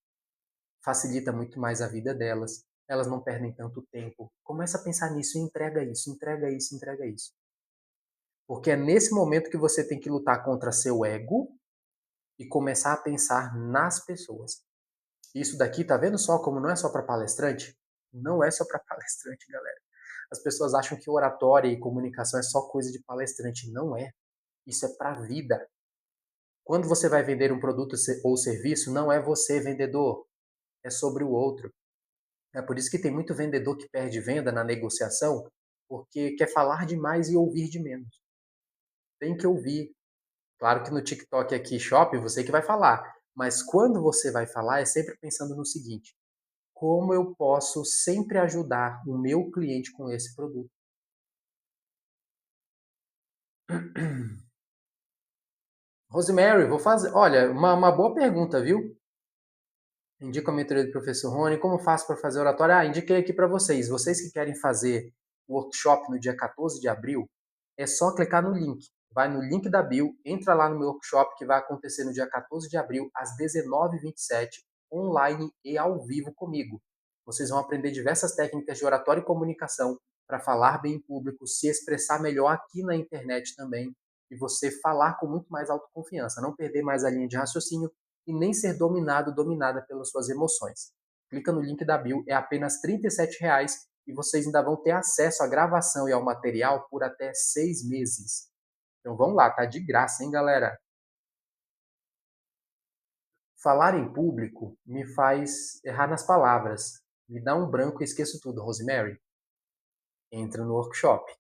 Facilita muito mais a vida delas, elas não perdem tanto tempo. Começa a pensar nisso e entrega isso, entrega isso, entrega isso. Porque é nesse momento que você tem que lutar contra seu ego e começar a pensar nas pessoas. Isso daqui, tá vendo só como não é só para palestrante? Não é só para palestrante, galera. As pessoas acham que oratória e comunicação é só coisa de palestrante. Não é. Isso é para a vida. Quando você vai vender um produto ou serviço, não é você vendedor, é sobre o outro. É por isso que tem muito vendedor que perde venda na negociação, porque quer falar demais e ouvir de menos. Tem que ouvir. Claro que no TikTok aqui, Shop, você que vai falar. Mas quando você vai falar, é sempre pensando no seguinte: como eu posso sempre ajudar o meu cliente com esse produto? Rosemary, vou fazer. Olha, uma boa pergunta, viu? Indico a mentoria do professor Rony. Como faço para fazer oratória? Ah, indiquei aqui para vocês. Vocês que querem fazer o workshop no dia 14 de abril, é só clicar no link. Vai no link da bio, entra lá no meu workshop que vai acontecer no dia 14 de abril, às 19h27, online e ao vivo comigo. Vocês vão aprender diversas técnicas de oratória e comunicação para falar bem em público, se expressar melhor aqui na internet também, e você falar com muito mais autoconfiança, não perder mais a linha de raciocínio e nem ser dominado, dominada pelas suas emoções. Clica no link da bio, é apenas R$ 37 e vocês ainda vão ter acesso à gravação e ao material por até 6 meses. Então vamos lá, tá de graça, hein, galera? Falar em público me faz errar nas palavras. Me dá um branco e esqueço tudo, Rosemary. Entra no workshop.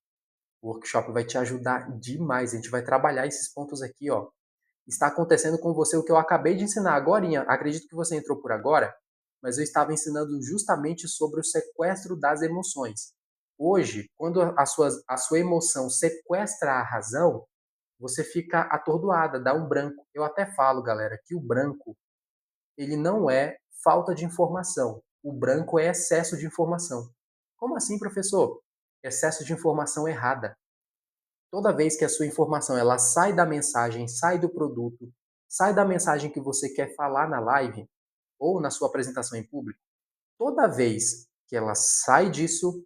O workshop vai te ajudar demais. A gente vai trabalhar esses pontos aqui, ó. Está acontecendo com você o que eu acabei de ensinar agora. Acredito que você entrou por agora, mas eu estava ensinando justamente sobre o sequestro das emoções. Hoje, quando a sua emoção sequestra a razão, você fica atordoada, dá um branco. Eu até falo, galera, que o branco, ele não é falta de informação. O branco é excesso de informação. Como assim, professor? Excesso de informação errada. Toda vez que a sua informação ela sai da mensagem, sai do produto, sai da mensagem que você quer falar na live ou na sua apresentação em público, toda vez que ela sai disso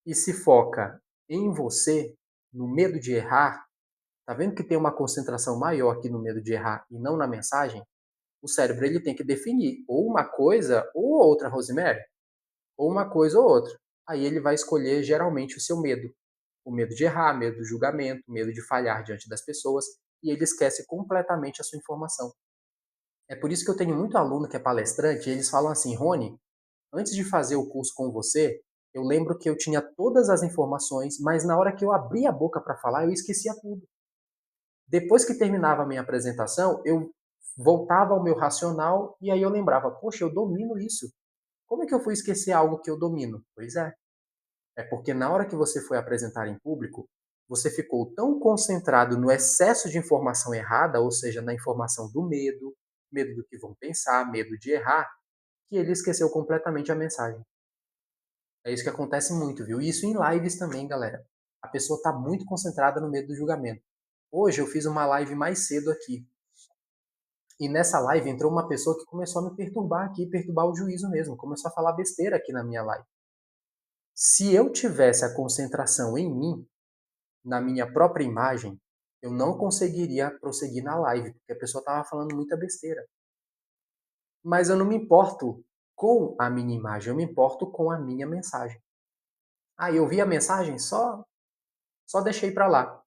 e se foca em você, no medo de errar, Tá vendo que tem uma concentração maior aqui no medo de errar e não na mensagem? O cérebro ele tem que definir ou uma coisa ou outra, Rosemary, ou uma coisa ou outra. Aí ele vai escolher geralmente o seu medo. O medo de errar, medo do julgamento, medo de falhar diante das pessoas, e ele esquece completamente a sua informação. É por isso que eu tenho muito aluno que é palestrante e eles falam assim: Rony, antes de fazer o curso com você, eu lembro que eu tinha todas as informações, mas na hora que eu abri a boca para falar, eu esquecia tudo. Depois que terminava a minha apresentação, eu voltava ao meu racional e aí eu lembrava: poxa, eu domino isso. Como é que eu fui esquecer algo que eu domino? Pois é. É porque na hora que você foi apresentar em público, você ficou tão concentrado no excesso de informação errada, ou seja, na informação do medo, medo do que vão pensar, medo de errar, que ele esqueceu completamente a mensagem. É isso que acontece muito, viu? Isso em lives também, galera. A pessoa está muito concentrada no medo do julgamento. Hoje eu fiz uma live mais cedo aqui. E nessa live entrou uma pessoa que começou a me perturbar aqui, perturbar o juízo mesmo. Começou a falar besteira aqui na minha live. Se eu tivesse a concentração em mim, na minha própria imagem, eu não conseguiria prosseguir na live, porque a pessoa estava falando muita besteira. Mas eu não me importo com a minha imagem, eu me importo com a minha mensagem. Ah, eu vi a mensagem, só deixei para lá.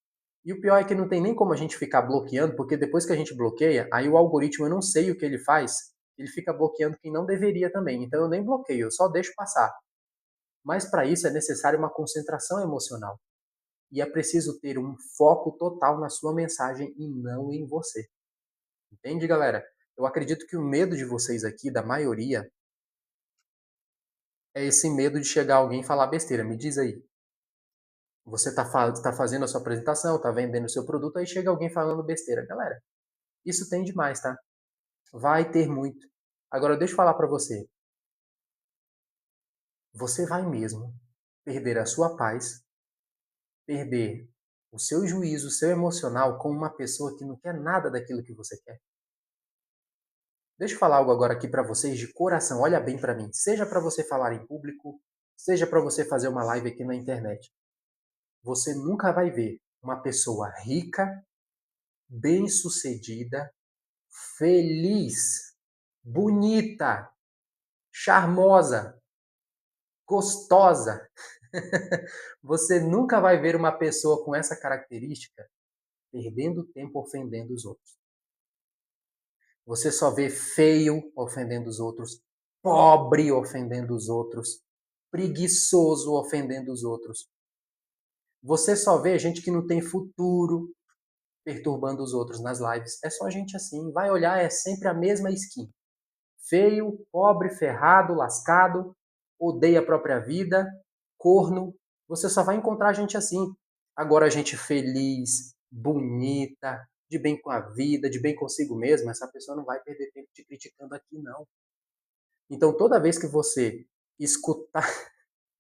E o pior é que não tem nem como a gente ficar bloqueando, porque depois que a gente bloqueia, aí o algoritmo, eu não sei o que ele faz, ele fica bloqueando quem não deveria também. Então eu nem bloqueio, eu só deixo passar. Mas para isso é necessário uma concentração emocional. E é preciso ter um foco total na sua mensagem e não em você. Entende, galera? Eu acredito que o medo de vocês aqui, da maioria, é esse medo de chegar alguém e falar besteira. Me diz aí. Você tá fazendo a sua apresentação, tá vendendo o seu produto, aí chega alguém falando besteira. Galera, isso tem demais, tá? Vai ter muito. Agora, deixa eu falar para você. Você vai mesmo perder a sua paz, perder o seu juízo, o seu emocional com uma pessoa que não quer nada daquilo que você quer? Deixa eu falar algo agora aqui para vocês de coração. Olha bem para mim. Seja para você falar em público, seja para você fazer uma live aqui na internet. Você nunca vai ver uma pessoa rica, bem-sucedida, feliz, bonita, charmosa, gostosa. Você nunca vai ver uma pessoa com essa característica perdendo tempo ofendendo os outros. Você só vê feio ofendendo os outros, pobre ofendendo os outros, preguiçoso ofendendo os outros. Você só vê gente que não tem futuro perturbando os outros nas lives. É só gente assim. Vai olhar, é sempre a mesma skin. Feio, pobre, ferrado, lascado, odeia a própria vida, corno. Você só vai encontrar gente assim. Agora, gente feliz, bonita, de bem com a vida, de bem consigo mesma, essa pessoa não vai perder tempo te criticando aqui, não. Então, toda vez que você escutar.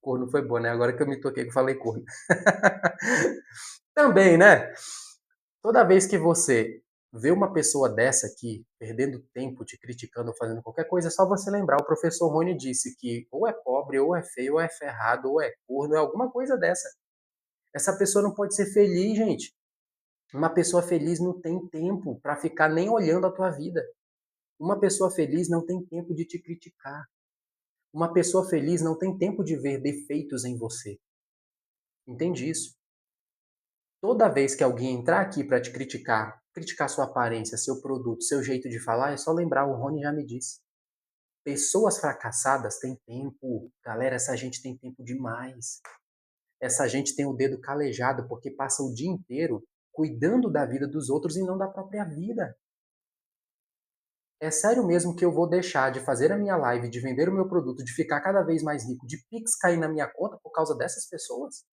Corno foi bom, né? Agora que eu me toquei que eu falei corno. Também, né? Toda vez que você vê uma pessoa dessa aqui, perdendo tempo te criticando ou fazendo qualquer coisa, é só você lembrar. O professor Rony disse que ou é pobre, ou é feio, ou é ferrado, ou é corno, é alguma coisa dessa. Essa pessoa não pode ser feliz, gente. Uma pessoa feliz não tem tempo para ficar nem olhando a tua vida. Uma pessoa feliz não tem tempo de te criticar. Uma pessoa feliz não tem tempo de ver defeitos em você. Entende isso? Toda vez que alguém entrar aqui para te criticar, criticar sua aparência, seu produto, seu jeito de falar, é só lembrar, o Rony já me disse. Pessoas fracassadas têm tempo. Galera, essa gente tem tempo demais. Essa gente tem o dedo calejado porque passa o dia inteiro cuidando da vida dos outros e não da própria vida. É sério mesmo que eu vou deixar de fazer a minha live, de vender o meu produto, de ficar cada vez mais rico, de Pix cair na minha conta por causa dessas pessoas?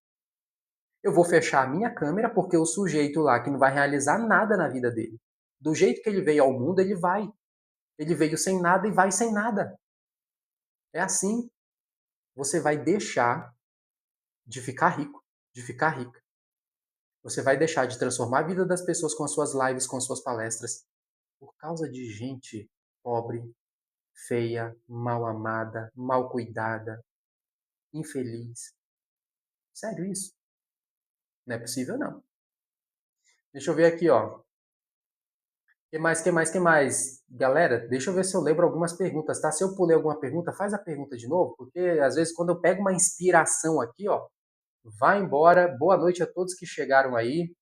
Eu vou fechar a minha câmera porque o sujeito lá que não vai realizar nada na vida dele. Do jeito que ele veio ao mundo, ele vai. Ele veio sem nada e vai sem nada. É assim. Você vai deixar de ficar rico, de ficar rica. Você vai deixar de transformar a vida das pessoas com as suas lives, com as suas palestras, por causa de gente pobre, feia, mal amada, mal cuidada, infeliz. Sério isso? Não é possível, não. Deixa eu ver aqui, ó. Que mais? Galera, deixa eu ver se eu lembro algumas perguntas, tá? Se eu pulei alguma pergunta, faz a pergunta de novo, porque às vezes quando eu pego uma inspiração aqui, ó, vai embora. Boa noite a todos que chegaram aí.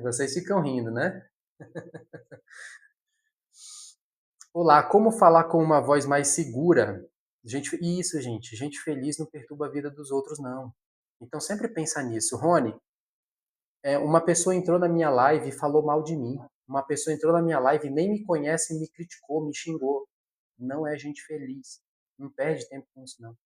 Vocês ficam rindo, né? Olá, como falar com uma voz mais segura? Isso, gente. Gente feliz não perturba a vida dos outros, não. Então sempre pensa nisso. Rony, uma pessoa entrou na minha live e falou mal de mim. Uma pessoa entrou na minha live e nem me conhece, me criticou, me xingou. Não é gente feliz. Não perde tempo com isso, não.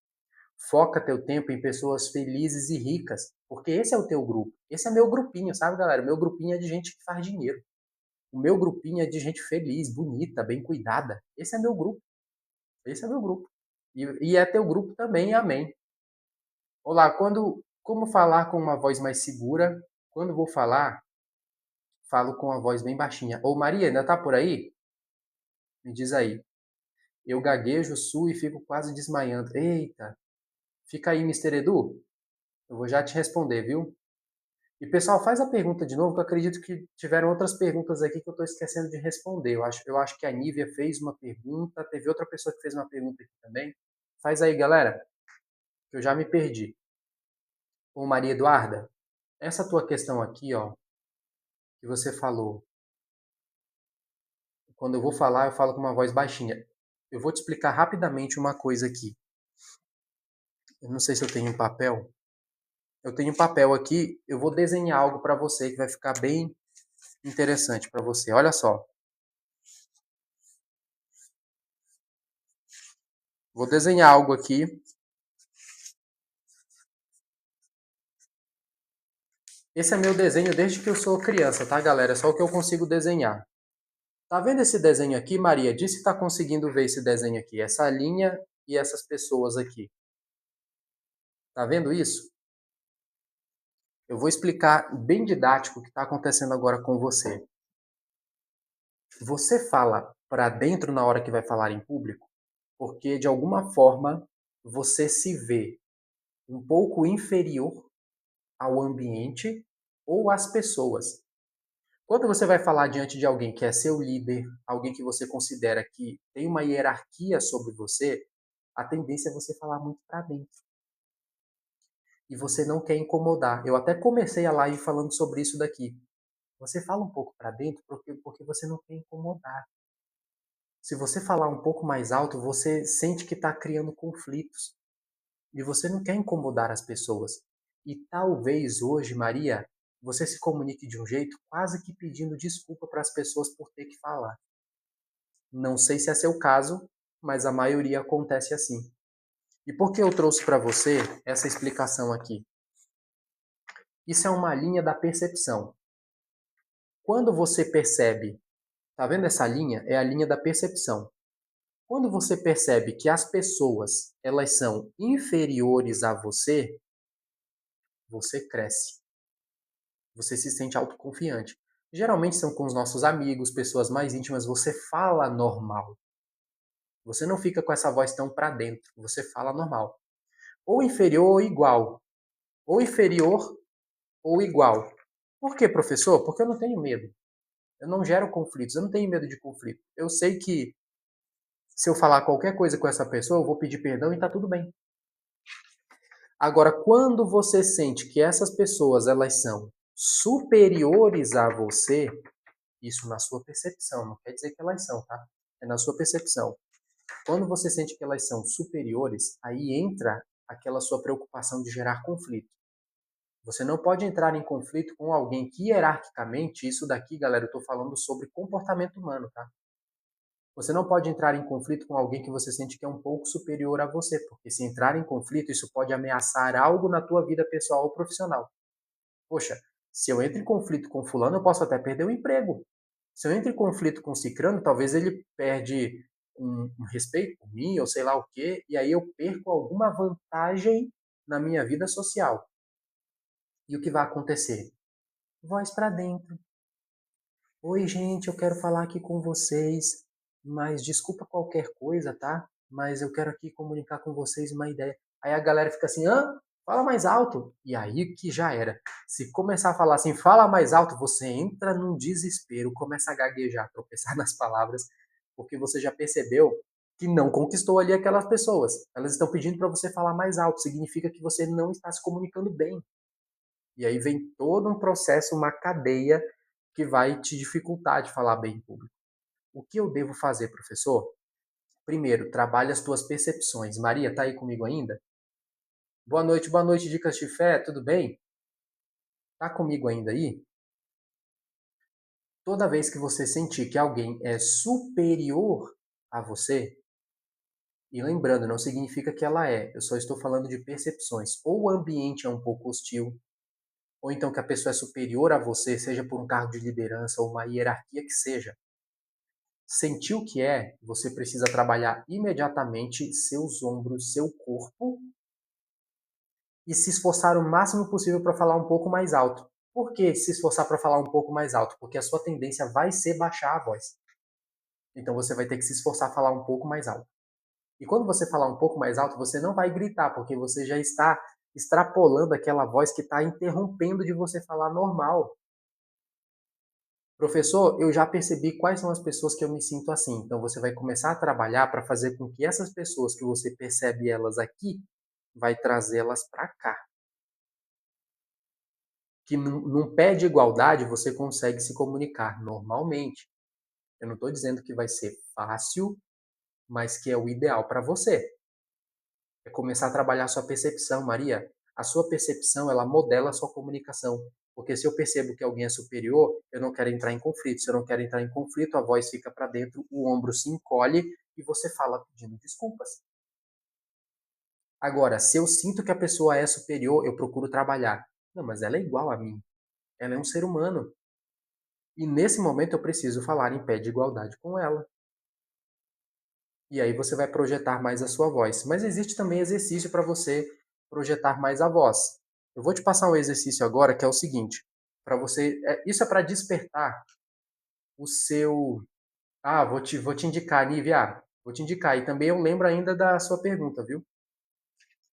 Foca teu tempo em pessoas felizes e ricas, porque esse é o teu grupo. Esse é meu grupinho, sabe, galera? Meu grupinho é de gente que faz dinheiro. O meu grupinho é de gente feliz, bonita, bem cuidada. Esse é meu grupo. Esse é meu grupo. E é teu grupo também, amém. Olá, como falar com uma voz mais segura? Quando vou falar, falo com a voz bem baixinha. Ô Maria, ainda tá por aí? Me diz aí. Eu gaguejo, suo e fico quase desmaiando. Eita, fica aí, Mister Edu. Eu vou já te responder, viu? E pessoal, faz a pergunta de novo, que eu acredito que tiveram outras perguntas aqui que eu estou esquecendo de responder. Eu acho que a Nívia fez uma pergunta, teve outra pessoa que fez uma pergunta aqui também. Faz aí, galera, que eu já me perdi. Ô Maria Eduarda, essa tua questão aqui, ó, que você falou, quando eu vou falar, eu falo com uma voz baixinha. Eu vou te explicar rapidamente uma coisa aqui. Eu não sei se eu tenho um papel. Eu tenho um papel aqui, eu vou desenhar algo para você que vai ficar bem interessante para você. Olha só. Vou desenhar algo aqui. Esse é meu desenho desde que eu sou criança, tá, galera? É só o que eu consigo desenhar. Tá vendo esse desenho aqui, Maria? Diz se tá conseguindo ver esse desenho aqui. Essa linha e essas pessoas aqui. Tá vendo isso? Eu vou explicar bem didático o que está acontecendo agora com você. Você fala para dentro na hora que vai falar em público, porque de alguma forma você se vê um pouco inferior ao ambiente ou às pessoas. Quando você vai falar diante de alguém que é seu líder, alguém que você considera que tem uma hierarquia sobre você, a tendência é você falar muito para dentro. E você não quer incomodar. Eu até comecei a live falando sobre isso daqui. Você fala um pouco para dentro porque você não quer incomodar. Se você falar um pouco mais alto, você sente que está criando conflitos. E você não quer incomodar as pessoas. E talvez hoje, Maria, você se comunique de um jeito quase que pedindo desculpa para as pessoas por ter que falar. Não sei se é seu caso, mas a maioria acontece assim. E por que eu trouxe para você essa explicação aqui? Isso é uma linha da percepção. Quando você percebe, tá vendo essa linha? É a linha da percepção. Quando você percebe que as pessoas, elas são inferiores a você, você cresce. Você se sente autoconfiante. Geralmente são com os nossos amigos, pessoas mais íntimas, você fala normal. Você não fica com essa voz tão para dentro, você fala normal. Ou inferior ou igual. Ou inferior ou igual. Por quê, professor? Porque eu não tenho medo. Eu não gero conflitos, eu não tenho medo de conflito. Eu sei que se eu falar qualquer coisa com essa pessoa, eu vou pedir perdão e tá tudo bem. Agora, quando você sente que essas pessoas elas são superiores a você, isso na sua percepção, não quer dizer que elas são, tá? É na sua percepção. Quando você sente que elas são superiores, aí entra aquela sua preocupação de gerar conflito. Você não pode entrar em conflito com alguém que hierarquicamente, isso daqui, galera, eu estou falando sobre comportamento humano, tá? Você não pode entrar em conflito com alguém que você sente que é um pouco superior a você, porque se entrar em conflito, isso pode ameaçar algo na tua vida pessoal ou profissional. Poxa, se eu entro em conflito com fulano, eu posso até perder o emprego. Se eu entro em conflito com cicrano, talvez ele perde um respeito por mim, ou sei lá o quê, e aí eu perco alguma vantagem na minha vida social. E o que vai acontecer? Voz para dentro. Oi, gente, eu quero falar aqui com vocês, mas desculpa qualquer coisa, tá? Mas eu quero aqui comunicar com vocês uma ideia. Aí a galera fica assim, hã? Fala mais alto. E aí que já era. Se começar a falar assim, fala mais alto, você entra num desespero, começa a gaguejar, tropeçar nas palavras, porque você já percebeu que não conquistou ali aquelas pessoas. Elas estão pedindo para você falar mais alto, significa que você não está se comunicando bem. E aí vem todo um processo, uma cadeia que vai te dificultar de falar bem em público. O que eu devo fazer, professor? Primeiro, trabalhe as tuas percepções. Maria, tá aí comigo ainda? Boa noite, Dicas de Fé, tudo bem? Tá comigo ainda aí? Toda vez que você sentir que alguém é superior a você, e lembrando, não significa que ela é, eu só estou falando de percepções. Ou o ambiente é um pouco hostil, ou então que a pessoa é superior a você, seja por um cargo de liderança ou uma hierarquia que seja. Sentiu que é, você precisa trabalhar imediatamente seus ombros, seu corpo e se esforçar o máximo possível para falar um pouco mais alto. Por que se esforçar para falar um pouco mais alto? Porque a sua tendência vai ser baixar a voz. Então você vai ter que se esforçar a falar um pouco mais alto. E quando você falar um pouco mais alto, você não vai gritar, porque você já está extrapolando aquela voz que está interrompendo de você falar normal. Professor, eu já percebi quais são as pessoas que eu me sinto assim. Então você vai começar a trabalhar para fazer com que essas pessoas que você percebe elas aqui, vai trazê-las para cá. Que num pé de igualdade você consegue se comunicar normalmente. Eu não estou dizendo que vai ser fácil, mas que é o ideal para você. É começar a trabalhar a sua percepção, Maria. A sua percepção, ela modela a sua comunicação. Porque se eu percebo que alguém é superior, eu não quero entrar em conflito. Se eu não quero entrar em conflito, a voz fica para dentro, o ombro se encolhe e você fala pedindo desculpas. Agora, se eu sinto que a pessoa é superior, eu procuro trabalhar. Não, mas ela é igual a mim. Ela é um ser humano. E nesse momento eu preciso falar em pé de igualdade com ela. E aí você vai projetar mais a sua voz. Mas existe também exercício para você projetar mais a voz. Eu vou te passar um exercício agora que é o seguinte, para você, isso é para despertar o seu, vou te indicar, Nívia, vou te indicar. E também eu lembro ainda da sua pergunta, viu?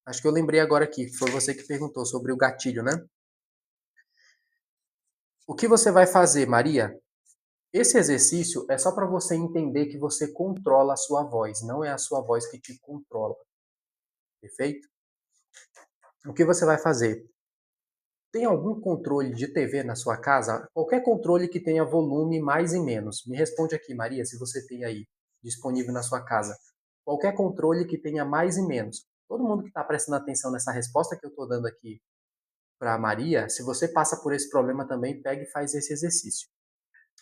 Acho que eu lembrei agora aqui, foi você que perguntou sobre o gatilho, né? O que você vai fazer, Maria? Esse exercício é só para você entender que você controla a sua voz, não é a sua voz que te controla. Perfeito? O que você vai fazer? Tem algum controle de TV na sua casa? Qualquer controle que tenha volume mais e menos. Me responde aqui, Maria, se você tem aí disponível na sua casa. Qualquer controle que tenha mais e menos. Todo mundo que está prestando atenção nessa resposta que eu estou dando aqui para a Maria, se você passa por esse problema também, pega e faz esse exercício.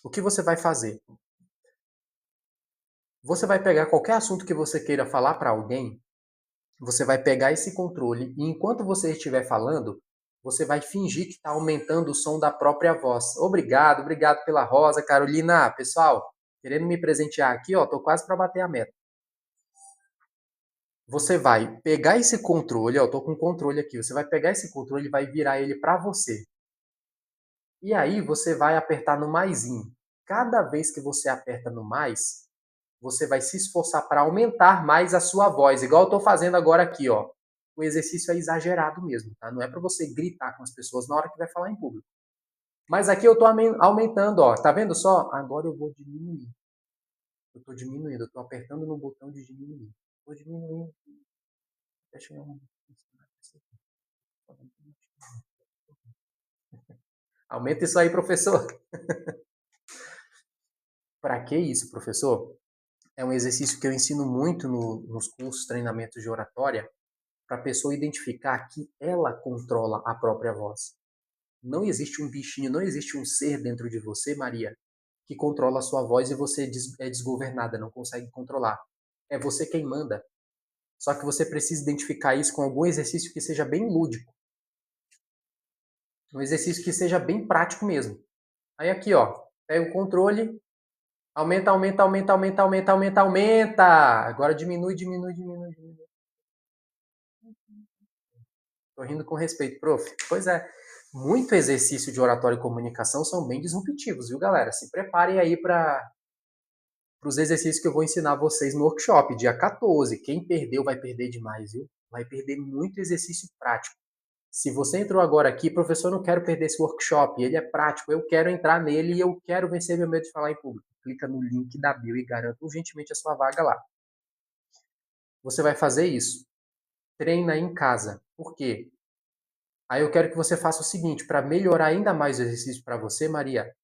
O que você vai fazer? Você vai pegar qualquer assunto que você queira falar para alguém, você vai pegar esse controle e enquanto você estiver falando, você vai fingir que está aumentando o som da própria voz. Obrigado, obrigado pela rosa, Carolina. Pessoal, querendo me presentear aqui, ó, tô quase para bater a meta. Você vai pegar esse controle, ó, tô com o controle aqui. Você vai pegar esse controle e vai virar ele para você. E aí você vai apertar no maisinho. Cada vez que você aperta no mais, você vai se esforçar para aumentar mais a sua voz, igual eu estou fazendo agora aqui, ó. O exercício é exagerado mesmo, tá? Não é para você gritar com as pessoas na hora que vai falar em público. Mas aqui eu estou aumentando, ó. Tá vendo só? Agora eu vou diminuir. Eu estou diminuindo, eu estou apertando no botão de diminuir. Estou diminuindo. Deixa eu... Aumenta isso aí, professor. Para que isso, professor? É um exercício que eu ensino muito nos cursos, treinamentos de oratória, para a pessoa identificar que ela controla a própria voz. Não existe um bichinho, não existe um ser dentro de você, Maria, que controla a sua voz e você é desgovernada, não consegue controlar. É você quem manda. Só que você precisa identificar isso com algum exercício que seja bem lúdico. Um exercício que seja bem prático mesmo. Aí aqui, ó, pega o controle, aumenta, aumenta, aumenta, aumenta, aumenta, aumenta, aumenta. Agora diminui, diminui, diminui, diminui. Tô rindo com respeito, prof. Pois é, muito exercício de oratória e comunicação são bem disruptivos, viu, galera? Se preparem aí para os exercícios que eu vou ensinar vocês no workshop, dia 14. Quem perdeu vai perder demais, viu? Vai perder muito exercício prático. Se você entrou agora aqui, professor, eu não quero perder esse workshop, ele é prático, eu quero entrar nele e eu quero vencer meu medo de falar em público. Clica no link da bio e garanta urgentemente a sua vaga lá. Você vai fazer isso. Treina em casa. Por quê? Aí eu quero que você faça o seguinte, para melhorar ainda mais o exercício para você, Maria,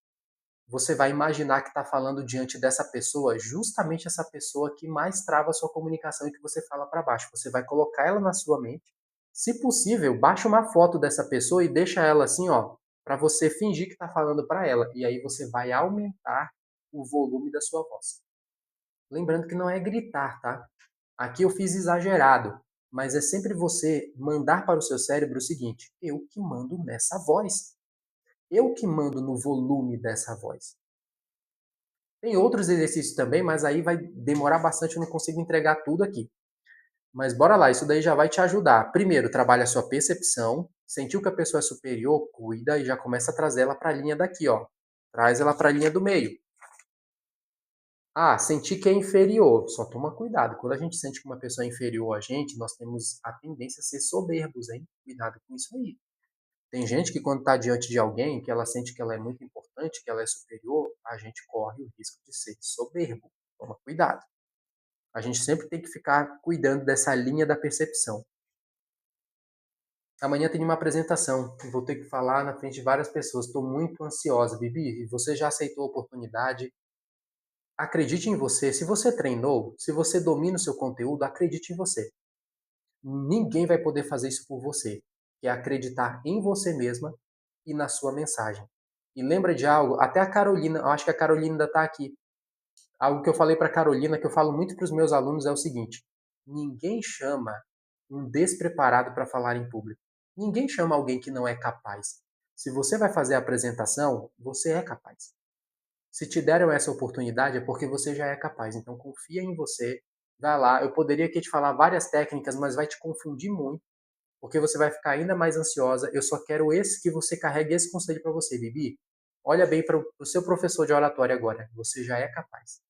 você vai imaginar que está falando diante dessa pessoa, justamente essa pessoa que mais trava a sua comunicação e que você fala para baixo. Você vai colocar ela na sua mente. Se possível, baixa uma foto dessa pessoa e deixa ela assim, ó, para você fingir que está falando para ela. E aí você vai aumentar o volume da sua voz. Lembrando que não é gritar, tá? Aqui eu fiz exagerado, mas é sempre você mandar para o seu cérebro o seguinte: eu que mando nessa voz. Eu que mando no volume dessa voz. Tem outros exercícios também, mas aí vai demorar bastante, eu não consigo entregar tudo aqui. Mas bora lá, isso daí já vai te ajudar. Primeiro, trabalha a sua percepção. Sentiu que a pessoa é superior, cuida e já começa a trazer ela para a linha daqui, ó. Traz ela para a linha do meio. Ah, senti que é inferior. Só toma cuidado. Quando a gente sente que uma pessoa é inferior a gente, nós temos a tendência a ser soberbos, hein? Cuidado com isso aí. Tem gente que quando está diante de alguém, que ela sente que ela é muito importante, que ela é superior, a gente corre o risco de ser soberbo. Toma cuidado. A gente sempre tem que ficar cuidando dessa linha da percepção. Amanhã tem uma apresentação e vou ter que falar na frente de várias pessoas. Estou muito ansiosa, Bibi. Você já aceitou a oportunidade? Acredite em você. Se você treinou, se você domina o seu conteúdo, acredite em você. Ninguém vai poder fazer isso por você, que é acreditar em você mesma e na sua mensagem. E lembra de algo? Até a Carolina, eu acho que a Carolina ainda está aqui. Algo que eu falei para a Carolina, que eu falo muito para os meus alunos, é o seguinte: ninguém chama um despreparado para falar em público. Ninguém chama alguém que não é capaz. Se você vai fazer a apresentação, você é capaz. Se te deram essa oportunidade é porque você já é capaz. Então confia em você, vai lá. Eu poderia aqui te falar várias técnicas, mas vai te confundir muito, porque você vai ficar ainda mais ansiosa. Eu só quero esse que você carregue esse conselho para você, Bibi. Olha bem para o seu professor de oratória agora. Você já é capaz.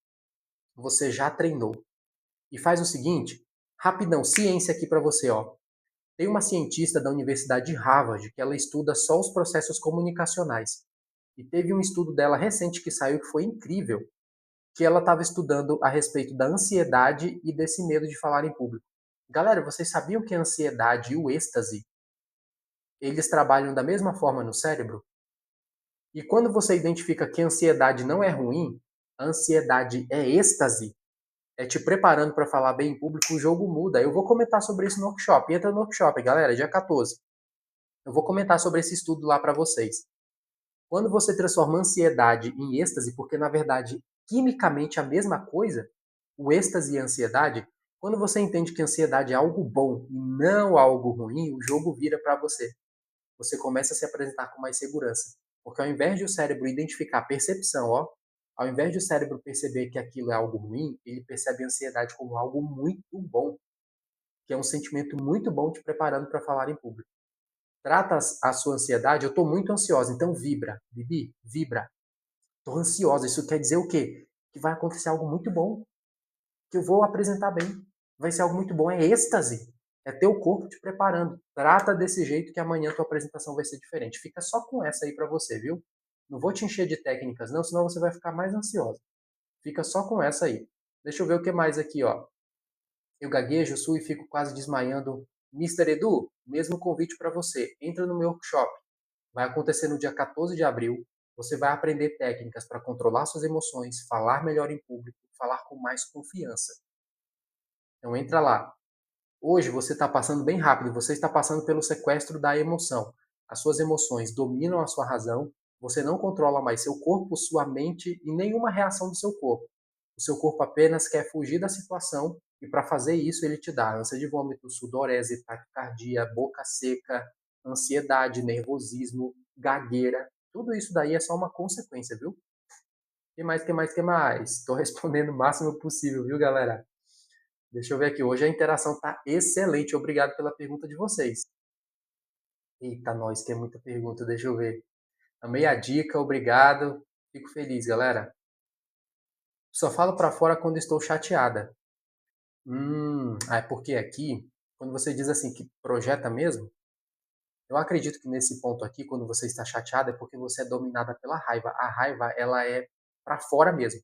Você já treinou. E faz o seguinte, rapidão, ciência aqui para você, ó. Tem uma cientista da Universidade de Harvard que ela estuda só os processos comunicacionais. E teve um estudo dela recente que saiu que foi incrível, que ela estava estudando a respeito da ansiedade e desse medo de falar em público. Galera, vocês sabiam que a ansiedade e o êxtase, eles trabalham da mesma forma no cérebro? E quando você identifica que a ansiedade não é ruim, a ansiedade é êxtase, é te preparando para falar bem em público, o jogo muda. Eu vou comentar sobre isso no workshop. Entra no workshop, galera, dia 14. Eu vou comentar sobre esse estudo lá para vocês. Quando você transforma ansiedade em êxtase, porque na verdade, quimicamente é a mesma coisa, o êxtase e a ansiedade, quando você entende que a ansiedade é algo bom e não algo ruim, o jogo vira para você. Você começa a se apresentar com mais segurança. Porque ao invés de o cérebro identificar a percepção, ó, ao invés de o cérebro perceber que aquilo é algo ruim, ele percebe a ansiedade como algo muito bom, que é um sentimento muito bom te preparando para falar em público. Trata a sua ansiedade, eu estou muito ansiosa, então vibra, Bibi, vibra. Estou ansiosa, isso quer dizer o quê? Que vai acontecer algo muito bom, que eu vou apresentar bem. Vai ser algo muito bom, é êxtase. É teu corpo te preparando. Trata desse jeito que amanhã a tua apresentação vai ser diferente. Fica só com essa aí para você, viu? Não vou te encher de técnicas não, senão você vai ficar mais ansiosa. Fica só com essa aí. Deixa eu ver o que mais aqui, ó. Eu gaguejo, suo e fico quase desmaiando. Mister Edu, mesmo convite para você. Entra no meu workshop. Vai acontecer no dia 14 de abril. Você vai aprender técnicas para controlar suas emoções, falar melhor em público, falar com mais confiança. Então entra lá. Hoje você está passando bem rápido, você está passando pelo sequestro da emoção. As suas emoções dominam a sua razão, você não controla mais seu corpo, sua mente e nenhuma reação do seu corpo. O seu corpo apenas quer fugir da situação e para fazer isso ele te dá ânsia de vômito, sudorese, taquicardia, boca seca, ansiedade, nervosismo, gagueira. Tudo isso daí é só uma consequência, viu? Que mais, que mais, que mais? Estou respondendo o máximo possível, viu, galera? Deixa eu ver aqui. Hoje a interação está excelente. Obrigado pela pergunta de vocês. Eita, nós, que é muita pergunta. Deixa eu ver. Amei a dica, obrigado. Fico feliz, galera. Só falo para fora quando estou chateada. É porque aqui, quando você diz assim que projeta mesmo, Eu acredito que nesse ponto aqui, quando você está chateada, é porque você é dominada pela raiva. A raiva, ela é para fora mesmo.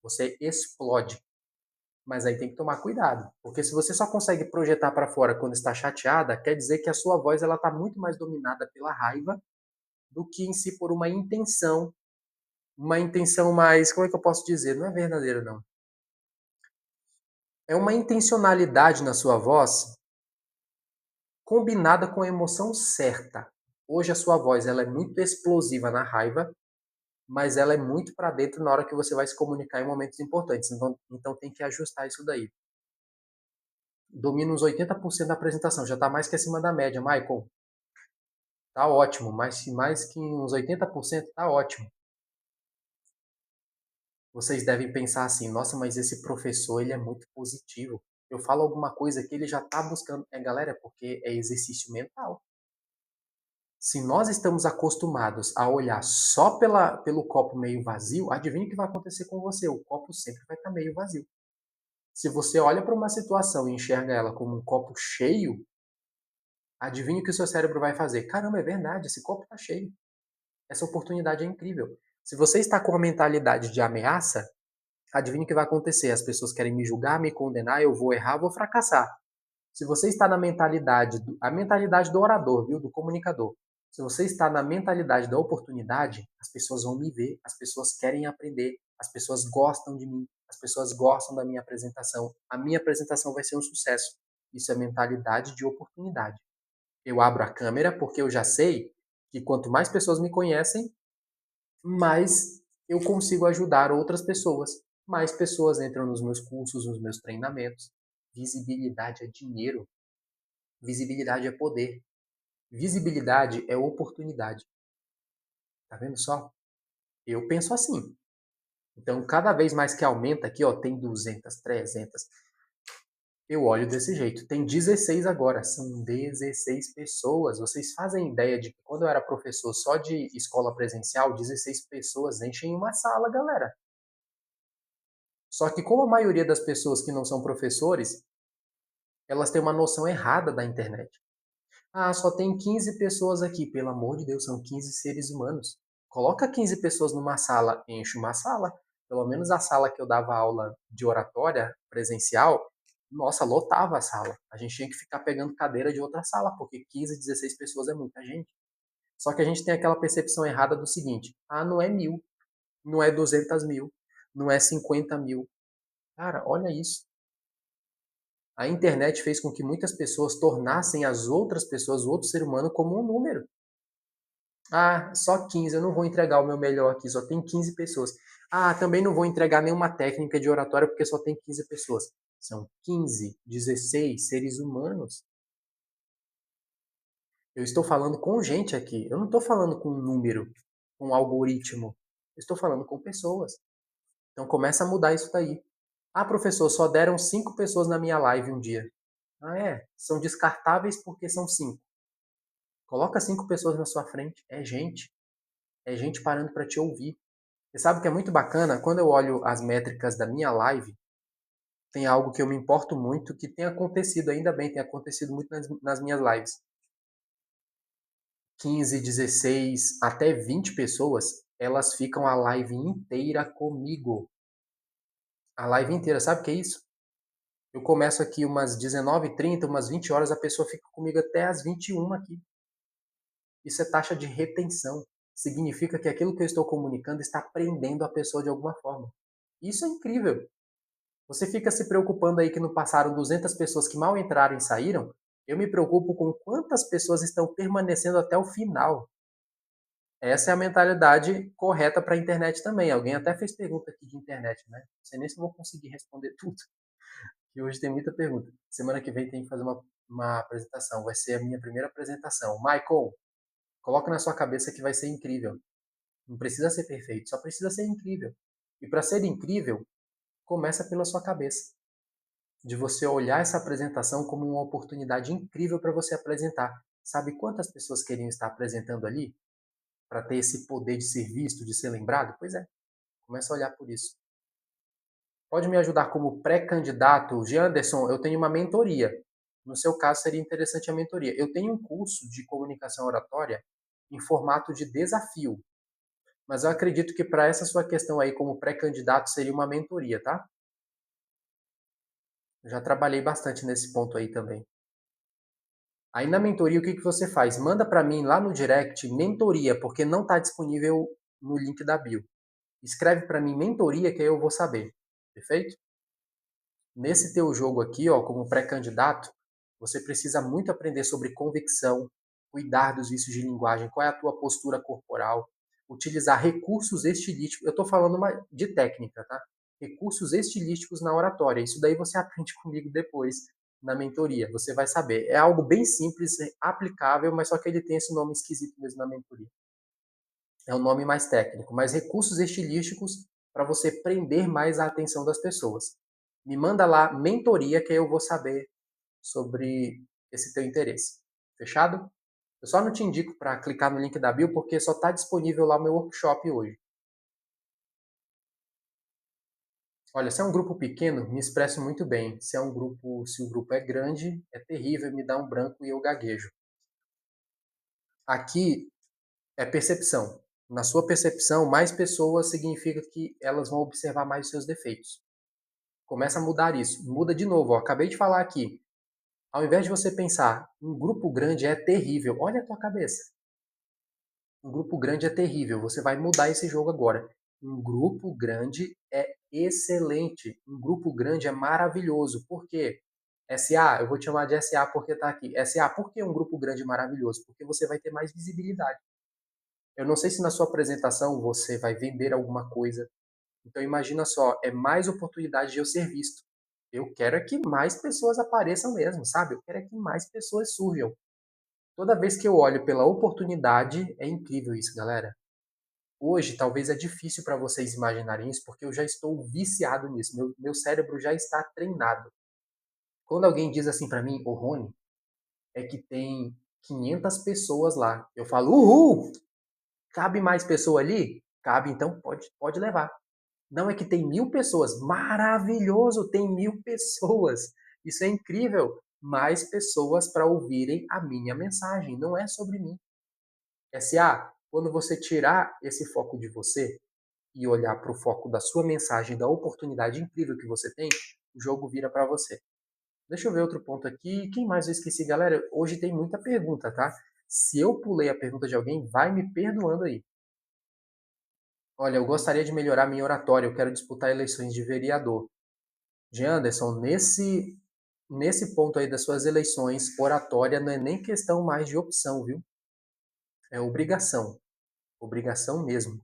Você explode. Mas aí tem que tomar cuidado, porque se você só consegue projetar para fora quando está chateada, quer dizer que a sua voz ela está muito mais dominada pela raiva do que em si por uma intenção mais, como é que eu posso dizer? Não é verdadeira, não. É uma intencionalidade na sua voz combinada com a emoção certa. Hoje a sua voz ela é muito explosiva na raiva, mas ela é muito para dentro na hora que você vai se comunicar em momentos importantes. Então tem que ajustar isso daí. Domina uns 80% da apresentação, já está mais que acima da média, Michael. Tá ótimo, mas se mais que uns 80% tá ótimo. Vocês devem pensar assim, nossa, mas esse professor ele é muito positivo. Eu falo alguma coisa que ele já está buscando. Galera, é porque é exercício mental. Se nós estamos acostumados a olhar só pelo copo meio vazio, adivinha o que vai acontecer com você? O copo sempre vai estar meio vazio. Se você olha para uma situação e enxerga ela como um copo cheio, adivinha o que o seu cérebro vai fazer? Caramba, é verdade, esse copo está cheio. Essa oportunidade é incrível. Se você está com a mentalidade de ameaça, adivinha o que vai acontecer? As pessoas querem me julgar, me condenar, eu vou errar, vou fracassar. Se você está na mentalidade, a mentalidade do orador, viu, do comunicador. Se você está na mentalidade da oportunidade, as pessoas vão me ver, as pessoas querem aprender, as pessoas gostam de mim, as pessoas gostam da minha apresentação. A minha apresentação vai ser um sucesso. Isso é mentalidade de oportunidade. Eu abro a câmera porque eu já sei que quanto mais pessoas me conhecem, mais eu consigo ajudar outras pessoas. Mais pessoas entram nos meus cursos, nos meus treinamentos. Visibilidade é dinheiro. Visibilidade é poder. Visibilidade é oportunidade. Tá vendo só? Eu penso assim. Então, cada vez mais que aumenta aqui, ó, tem 200, 300. Eu olho desse jeito. Tem 16 agora. São 16 pessoas. Vocês fazem ideia de que quando eu era professor só de escola presencial, 16 pessoas enchem uma sala, galera. Só que como a maioria das pessoas que não são professores, elas têm uma noção errada da internet. Ah, só tem 15 pessoas aqui. Pelo amor de Deus, são 15 seres humanos. Coloca 15 pessoas numa sala, enche uma sala. Pelo menos a sala que eu dava aula de oratória presencial, nossa, lotava a sala. A gente tinha que ficar pegando cadeira de outra sala, porque 15, 16 pessoas é muita gente. Só que a gente tem aquela percepção errada do seguinte: ah, não é 1.000, não é 200.000, não é 50.000. Cara, olha isso. A internet fez com que muitas pessoas tornassem as outras pessoas, o outro ser humano, como um número. Ah, só 15, eu não vou entregar o meu melhor aqui, só tem 15 pessoas. Ah, também não vou entregar nenhuma técnica de oratória porque só tem 15 pessoas. São 15, 16 seres humanos. Eu estou falando com gente aqui. Eu não estou falando com um número, com um algoritmo. Eu estou falando com pessoas. Então começa a mudar isso daí. Ah, professor, só deram 5 pessoas na minha live um dia. Ah, é? São descartáveis porque são 5. Coloca 5 pessoas na sua frente. É gente. É gente parando para te ouvir. Você sabe o que é muito bacana? Quando eu olho as métricas da minha live, tem algo que eu me importo muito, que tem acontecido, ainda bem, tem acontecido muito nas minhas lives. 15, 16, até 20 pessoas, elas ficam a live inteira comigo. A live inteira, sabe o que é isso? Eu começo aqui umas 19h30, umas 20 horas, a pessoa fica comigo até as 21 aqui. Isso é taxa de retenção. Significa que aquilo que eu estou comunicando está prendendo a pessoa de alguma forma. Isso é incrível. Você fica se preocupando aí que não passaram 200 pessoas que mal entraram e saíram? Eu me preocupo com quantas pessoas estão permanecendo até o final. Essa é a mentalidade correta para a internet também. Alguém até fez pergunta aqui de internet, né? Não sei nem se eu vou conseguir responder tudo. E hoje tem muita pergunta. Semana que vem tem que fazer uma apresentação. Vai ser a minha primeira apresentação. Michael, coloca na sua cabeça que vai ser incrível. Não precisa ser perfeito, só precisa ser incrível. E para ser incrível, começa pela sua cabeça. De você olhar essa apresentação como uma oportunidade incrível para você apresentar. Sabe quantas pessoas queriam estar apresentando ali? Para ter esse poder de ser visto, de ser lembrado? Pois é, começa a olhar por isso. Pode me ajudar como pré-candidato? Anderson, eu tenho uma mentoria. No seu caso, seria interessante a mentoria. Eu tenho um curso de comunicação oratória em formato de desafio, mas eu acredito que para essa sua questão aí como pré-candidato seria uma mentoria, tá? Eu já trabalhei bastante nesse ponto aí também. Aí na mentoria, o que que você faz? Manda para mim lá no direct mentoria, porque não está disponível no link da bio. Escreve para mim mentoria que aí eu vou saber. Perfeito? Nesse teu jogo aqui, ó, como pré-candidato, você precisa muito aprender sobre convicção, cuidar dos vícios de linguagem, qual é a tua postura corporal, utilizar recursos estilísticos. Eu estou falando de técnica, tá? Recursos estilísticos na oratória. Isso daí você aprende comigo depois na mentoria. Você vai saber. É algo bem simples, aplicável, mas só que ele tem esse nome esquisito mesmo na mentoria. É um nome mais técnico, mas recursos estilísticos para você prender mais a atenção das pessoas. Me manda lá mentoria que eu vou saber sobre esse teu interesse. Fechado? Eu só não te indico para clicar no link da bio porque só está disponível lá o meu workshop hoje. Olha, se é um grupo pequeno, me expresso muito bem. Se o grupo é grande, é terrível, me dá um branco e eu gaguejo. Aqui é percepção. Na sua percepção, mais pessoas significa que elas vão observar mais os seus defeitos. Começa a mudar isso. Muda de novo. Ó. Acabei de falar aqui. Ao invés de você pensar, um grupo grande é terrível, olha a tua cabeça. Um grupo grande é terrível. Você vai mudar esse jogo agora. Um grupo grande é excelente. Um grupo grande é maravilhoso. Por quê? SA, eu vou te chamar de SA porque está aqui. SA, por que um grupo grande é maravilhoso? Porque você vai ter mais visibilidade. Eu não sei se na sua apresentação você vai vender alguma coisa. Então imagina só, é mais oportunidade de eu ser visto. Eu quero é que mais pessoas apareçam mesmo, sabe? Eu quero é que mais pessoas surjam. Toda vez que eu olho pela oportunidade, é incrível isso, galera. Hoje talvez é difícil para vocês imaginarem isso, porque eu já estou viciado nisso. Meu cérebro já está treinado. Quando alguém diz assim para mim, ô Rony, é que tem 500 pessoas lá. Eu falo, uhul! Cabe mais pessoa ali? Cabe, então pode levar. Não é que tem 1000 pessoas. Maravilhoso, tem 1000 pessoas. Isso é incrível. Mais pessoas para ouvirem a minha mensagem. Não é sobre mim. SA, quando você tirar esse foco de você e olhar para o foco da sua mensagem, da oportunidade incrível que você tem, o jogo vira para você. Deixa eu ver outro ponto aqui. Quem mais eu esqueci, galera? Hoje tem muita pergunta, tá? Se eu pulei a pergunta de alguém, vai me perdoando aí. Olha, eu gostaria de melhorar minha oratória. Eu quero disputar eleições de vereador. De Anderson, nesse ponto aí das suas eleições, oratória não é nem questão mais de opção, viu? É obrigação. Obrigação mesmo.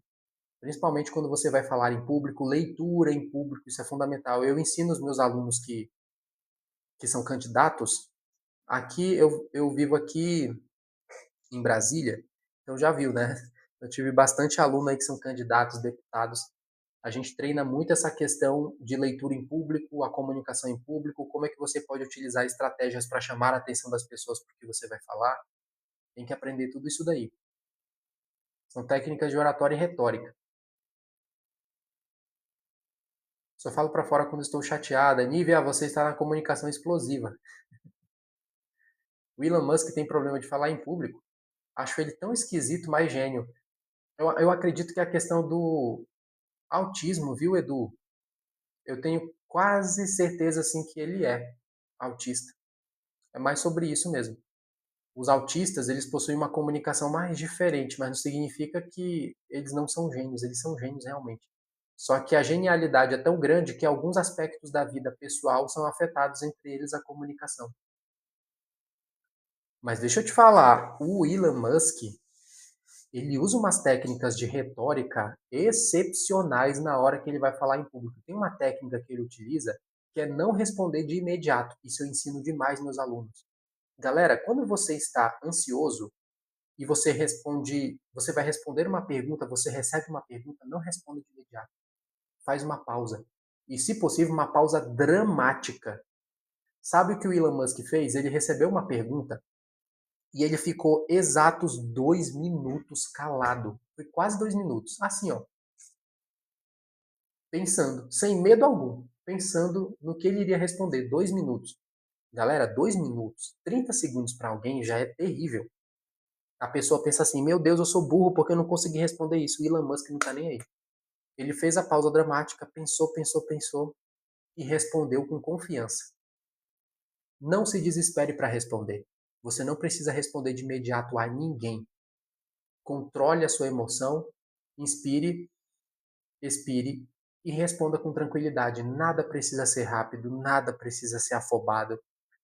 Principalmente quando você vai falar em público, leitura em público, isso é fundamental. Eu ensino os meus alunos que são candidatos. Aqui, eu vivo aqui em Brasília, então já viu, né? Eu tive bastante aluno aí que são candidatos, deputados. A gente treina muito essa questão de leitura em público, a comunicação em público, como é que você pode utilizar estratégias para chamar a atenção das pessoas para o que você vai falar. Tem que aprender tudo isso daí. São técnicas de oratória e retórica. Só falo para fora quando estou chateada. Nívia, você está na comunicação explosiva. O Elon Musk tem problema de falar em público. Acho ele tão esquisito, mas gênio. Eu acredito que é a questão do autismo, viu, Edu? Eu tenho quase certeza assim que ele é autista. É mais sobre isso mesmo. Os autistas, eles possuem uma comunicação mais diferente, mas não significa que eles não são gênios, eles são gênios realmente. Só que a genialidade é tão grande que alguns aspectos da vida pessoal são afetados, entre eles a comunicação. Mas deixa eu te falar, o Elon Musk, ele usa umas técnicas de retórica excepcionais na hora que ele vai falar em público. Tem uma técnica que ele utiliza que é não responder de imediato. Isso eu ensino demais meus alunos. Galera, quando você está ansioso e você vai responder uma pergunta, você recebe uma pergunta, não responda de imediato. Faz uma pausa. E, se possível, uma pausa dramática. Sabe o que o Elon Musk fez? Ele recebeu uma pergunta e ele ficou exatos 2 minutos calado. Foi quase 2 minutos. Assim, ó. Pensando, sem medo algum. Pensando no que ele iria responder. 2 minutos. Galera, 2 minutos, 30 segundos para alguém já é terrível. A pessoa pensa assim, meu Deus, eu sou burro porque eu não consegui responder isso. O Elon Musk não tá nem aí. Ele fez a pausa dramática, pensou e respondeu com confiança. Não se desespere para responder. Você não precisa responder de imediato a ninguém. Controle a sua emoção, inspire, expire e responda com tranquilidade. Nada precisa ser rápido, nada precisa ser afobado.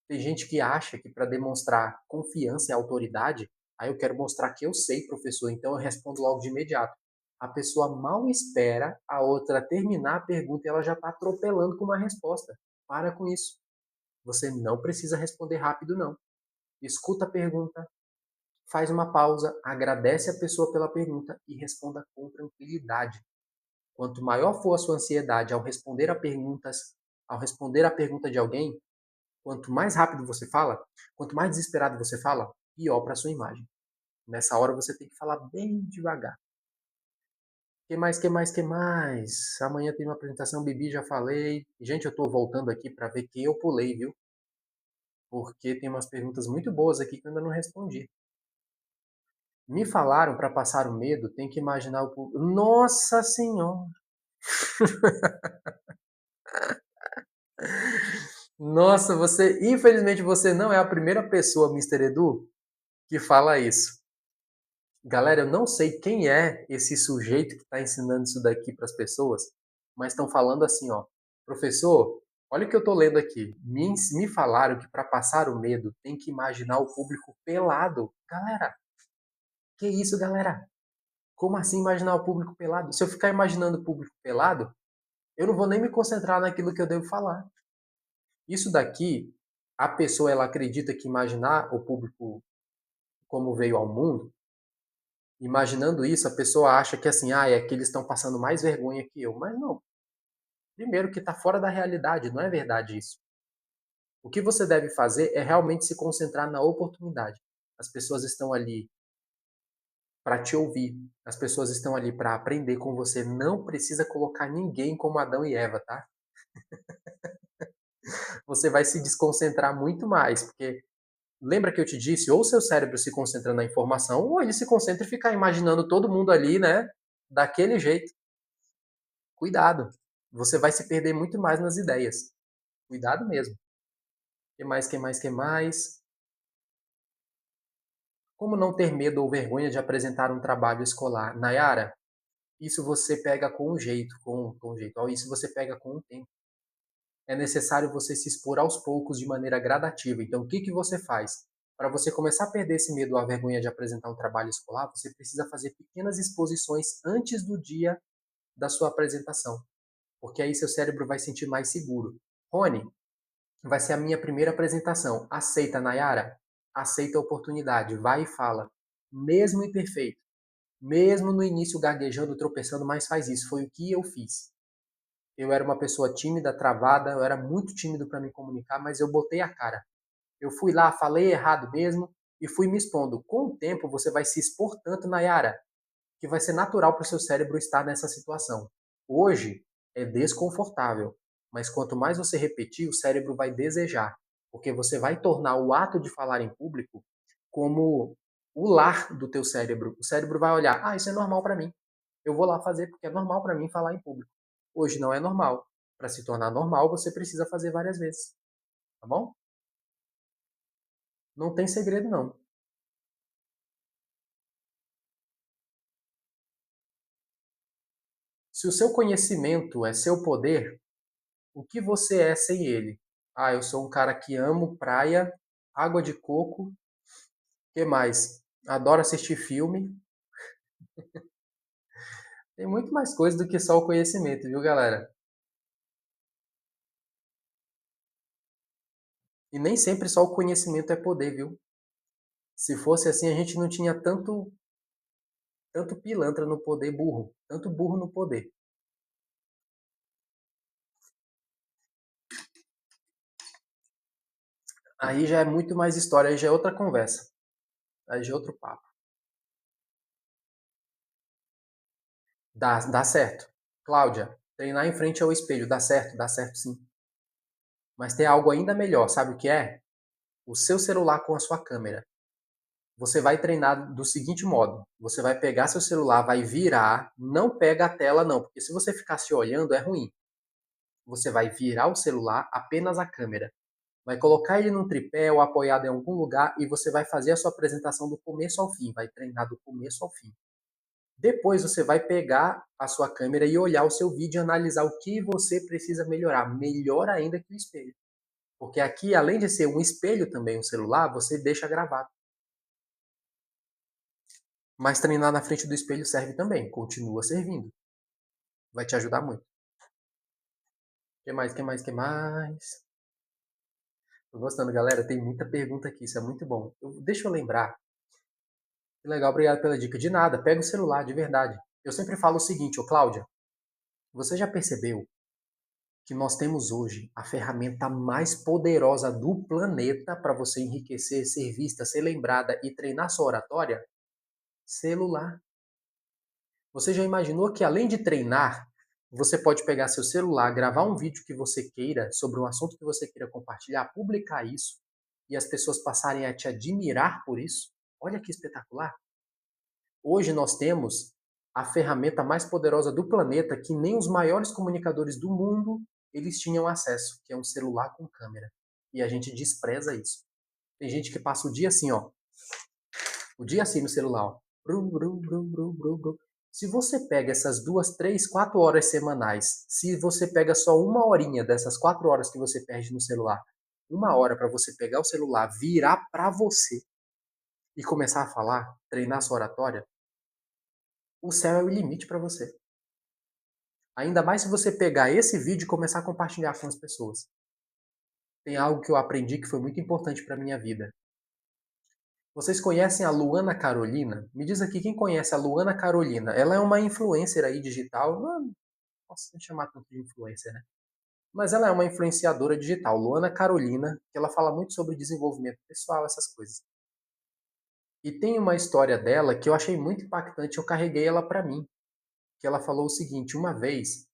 Tem gente que acha que para demonstrar confiança e autoridade, aí eu quero mostrar que eu sei, professor, então eu respondo logo de imediato. A pessoa mal espera a outra terminar a pergunta e ela já está atropelando com uma resposta. Para com isso. Você não precisa responder rápido, não. Escuta a pergunta, faz uma pausa, agradece a pessoa pela pergunta e responda com tranquilidade. Quanto maior for a sua ansiedade ao responder a pergunta de alguém, quanto mais rápido você fala, quanto mais desesperado você fala, pior para sua imagem. Nessa hora você tem que falar bem devagar. Que mais? Amanhã tem uma apresentação, Bibi, já falei. Gente, eu tô voltando aqui para ver quem eu pulei, viu? Porque tem umas perguntas muito boas aqui que eu ainda não respondi. Me falaram para passar o medo, tem que imaginar o público. Nossa Senhora! Nossa, infelizmente você não é a primeira pessoa, Mister Edu, que fala isso. Galera, eu não sei quem é esse sujeito que está ensinando isso daqui para as pessoas, mas estão falando assim, ó, professor, olha o que eu estou lendo aqui. Me falaram que para passar o medo tem que imaginar o público pelado. Galera, que isso, galera? Como assim imaginar o público pelado? Se eu ficar imaginando o público pelado, eu não vou nem me concentrar naquilo que eu devo falar. Isso daqui, a pessoa ela acredita que imaginar o público como veio ao mundo, imaginando isso, a pessoa acha que assim, é que eles estão passando mais vergonha que eu. Mas não. Primeiro que está fora da realidade, não é verdade isso. O que você deve fazer é realmente se concentrar na oportunidade. As pessoas estão ali para te ouvir. As pessoas estão ali para aprender com você. Não precisa colocar ninguém como Adão e Eva, tá? Você vai se desconcentrar muito mais, porque lembra que eu te disse, ou seu cérebro se concentra na informação, ou ele se concentra e fica imaginando todo mundo ali, né? Daquele jeito. Cuidado. Você vai se perder muito mais nas ideias. Cuidado mesmo. Que mais? Como não ter medo ou vergonha de apresentar um trabalho escolar? Nayara, isso você pega com um jeito, com um jeito. Isso você pega com um tempo. É necessário você se expor aos poucos de maneira gradativa. Então, o que, que você faz? Para você começar a perder esse medo ou a vergonha de apresentar um trabalho escolar, você precisa fazer pequenas exposições antes do dia da sua apresentação, porque aí seu cérebro vai sentir mais seguro. Rony, vai ser a minha primeira apresentação. Aceita, Nayara? Aceita a oportunidade. Vai e fala. Mesmo imperfeito. Mesmo no início gaguejando, tropeçando, mas faz isso. Foi o que eu fiz. Eu era uma pessoa tímida, travada, eu era muito tímido para me comunicar, mas eu botei a cara. Eu fui lá, falei errado mesmo e fui me expondo. Com o tempo, você vai se expor tanto, Nayara, que vai ser natural para o seu cérebro estar nessa situação. Hoje é desconfortável, mas quanto mais você repetir, o cérebro vai desejar, porque você vai tornar o ato de falar em público como o lar do teu cérebro. O cérebro vai olhar, isso é normal para mim. Eu vou lá fazer porque é normal para mim falar em público. Hoje não é normal. Para se tornar normal, você precisa fazer várias vezes, tá bom? Não tem segredo não. Se o seu conhecimento é seu poder, o que você é sem ele? Eu sou um cara que amo praia, água de coco, que mais? Adoro assistir filme. Tem muito mais coisa do que só o conhecimento, viu, galera? E nem sempre só o conhecimento é poder, viu? Se fosse assim, a gente não tinha tanto pilantra no poder burro, tanto burro no poder. Aí já é muito mais história, aí já é outra conversa. Aí já é outro papo. Dá certo. Cláudia, treinar em frente ao espelho, dá certo sim. Mas tem algo ainda melhor, sabe o que é? o seu celular com a sua câmera. Você vai treinar do seguinte modo: você vai pegar seu celular, vai virar, não pega a tela não, porque se você ficar se olhando é ruim. Você vai virar o celular, apenas a câmera. Vai colocar ele num tripé ou apoiado em algum lugar e você vai fazer a sua apresentação do começo ao fim, vai treinar do começo ao fim. Depois você vai pegar a sua câmera e olhar o seu vídeo e analisar o que você precisa melhorar, melhor ainda que o espelho. Porque aqui, além de ser um espelho também, um celular, você deixa gravado. Mas treinar na frente do espelho serve também, continua servindo. Vai te ajudar muito. Que mais, que mais, que mais? Tô gostando, galera. Tem muita pergunta aqui, isso é muito bom. Deixa eu lembrar. Que legal, obrigado pela dica. De nada, pega o celular, de verdade. Eu sempre falo o seguinte, ô Cláudia, você já percebeu que nós temos hoje a ferramenta mais poderosa do planeta para você enriquecer, ser vista, ser lembrada e treinar sua oratória? Celular. Você já imaginou que além de treinar, você pode pegar seu celular, gravar um vídeo que você queira, sobre um assunto que você queira compartilhar, publicar isso, e as pessoas passarem a te admirar por isso? Olha que espetacular! Hoje nós temos a ferramenta mais poderosa do planeta que nem os maiores comunicadores do mundo eles tinham acesso, que é um celular com câmera. E a gente despreza isso. Tem gente que passa o dia assim, ó. O dia assim no celular, ó. Brum, brum, brum, brum, brum, brum. Se você pega essas 2, 3, 4 horas semanais, se você pega só uma horinha dessas 4 horas que você perde no celular, uma hora para você pegar o celular, virar para você e começar a falar, treinar sua oratória, o céu é o limite para você. Ainda mais se você pegar esse vídeo e começar a compartilhar com as pessoas. Tem algo que eu aprendi que foi muito importante para minha vida. Vocês conhecem a Luana Carolina? Me diz aqui quem conhece a Luana Carolina. Ela é uma influencer aí digital. Não posso chamar tanto de influencer, né? Mas ela é uma influenciadora digital, Luana Carolina, que ela fala muito sobre desenvolvimento pessoal, essas coisas. E tem uma história dela que eu achei muito impactante, eu carreguei ela para mim. Que ela falou o seguinte: uma vez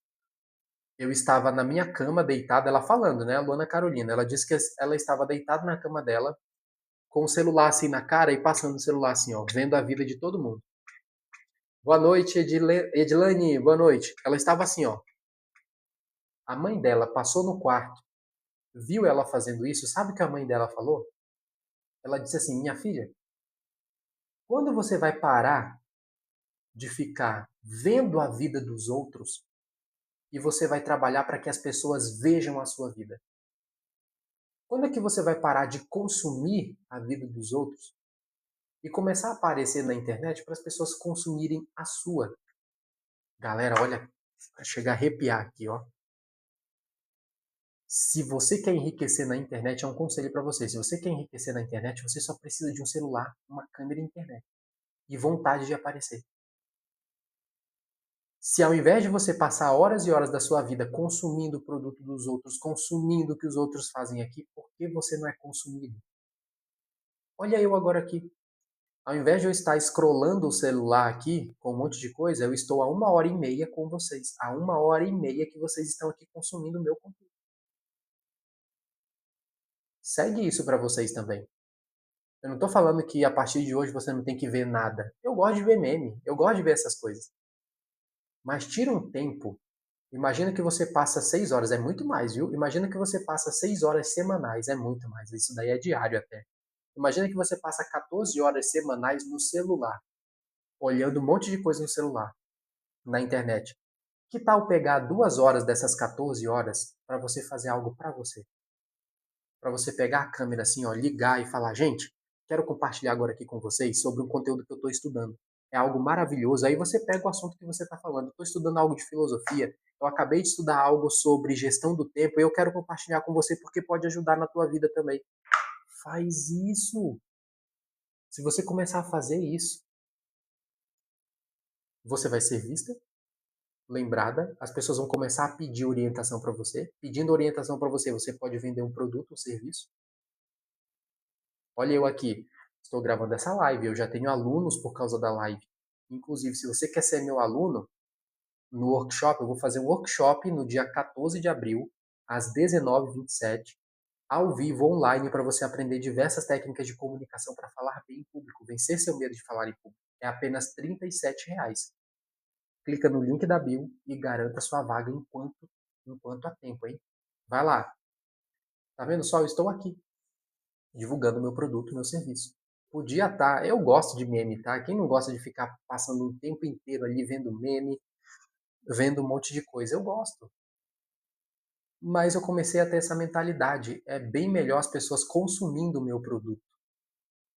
eu estava na minha cama deitada, ela falando, né, a Luana Carolina, ela disse que ela estava deitada na cama dela, com o celular assim na cara e passando o celular assim, ó, vendo a vida de todo mundo. Boa noite, Edilane, boa noite. Ela estava assim, ó. A mãe dela passou no quarto, viu ela fazendo isso, sabe o que a mãe dela falou? Ela disse assim: minha filha, quando você vai parar de ficar vendo a vida dos outros e você vai trabalhar para que as pessoas vejam a sua vida? Quando é que você vai parar de consumir a vida dos outros e começar a aparecer na internet para as pessoas consumirem a sua? Galera, olha, vai chegar a arrepiar aqui, ó. Se você quer enriquecer na internet, é um conselho para você. Se você quer enriquecer na internet, você só precisa de um celular, uma câmera e internet. E vontade de aparecer. Se ao invés de você passar horas e horas da sua vida consumindo o produto dos outros, consumindo o que os outros fazem aqui, por que você não é consumido? Olha eu agora aqui. Ao invés de eu estar scrollando o celular aqui com um monte de coisa, eu estou a 1h30 com vocês. Há 1h30 que vocês estão aqui consumindo o meu conteúdo. Segue isso para vocês também. Eu não estou falando que a partir de hoje você não tem que ver nada. Eu gosto de ver meme, eu gosto de ver essas coisas. Mas tira um tempo. Imagina que você passa 6 horas, é muito mais, viu? Imagina que você passa 6 horas semanais, é muito mais. Isso daí é diário até. Imagina que você passa 14 horas semanais no celular, olhando um monte de coisa no celular, na internet. Que tal pegar 2 horas dessas 14 horas para você fazer algo para você? Para você pegar a câmera assim, ó, ligar e falar, gente, quero compartilhar agora aqui com vocês sobre um conteúdo que eu estou estudando. É algo maravilhoso. Aí você pega o assunto que você está falando. Estou estudando algo de filosofia. Eu acabei de estudar algo sobre gestão do tempo e eu quero compartilhar com você porque pode ajudar na tua vida também. Faz isso. Se você começar a fazer isso, você vai ser vista, lembrada, as pessoas vão começar a pedir orientação para você. Pedindo orientação para você, você pode vender um produto ou serviço. Olha eu aqui, estou gravando essa live, eu já tenho alunos por causa da live. Inclusive, se você quer ser meu aluno, no workshop, eu vou fazer um workshop no dia 14 de abril, às 19h27. ao vivo, online, para você aprender diversas técnicas de comunicação para falar bem em público, vencer seu medo de falar em público. É apenas R$ 37. Clica no link da bio e garanta sua vaga enquanto há tempo, hein? Vai lá. Tá vendo só? Eu estou aqui, divulgando meu produto, meu serviço. Podia estar. Eu gosto de meme, tá? Quem não gosta de ficar passando um tempo inteiro ali vendo meme, vendo um monte de coisa? Eu gosto. Mas eu comecei a ter essa mentalidade. É bem melhor as pessoas consumindo o meu produto,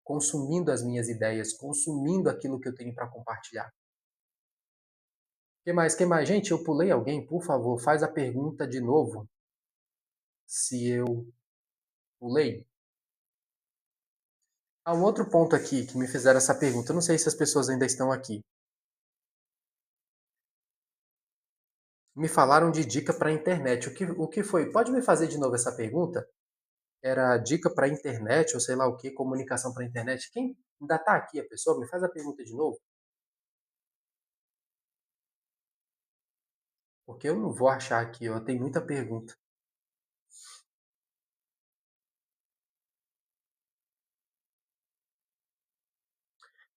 consumindo as minhas ideias, consumindo aquilo que eu tenho para compartilhar. Que mais? Que mais? Gente, eu pulei alguém? Por favor, faz a pergunta de novo. Se eu pulei. Há um outro ponto aqui que me fizeram essa pergunta. Eu não sei se as pessoas ainda estão aqui. Me falaram de dica para a internet. O que foi? Pode me fazer de novo essa pergunta? Era dica para a internet, ou sei lá o que, comunicação para a internet. Quem ainda está aqui, a pessoa? Me faz a pergunta de novo. Porque eu não vou achar aqui, ó. Tem muita pergunta.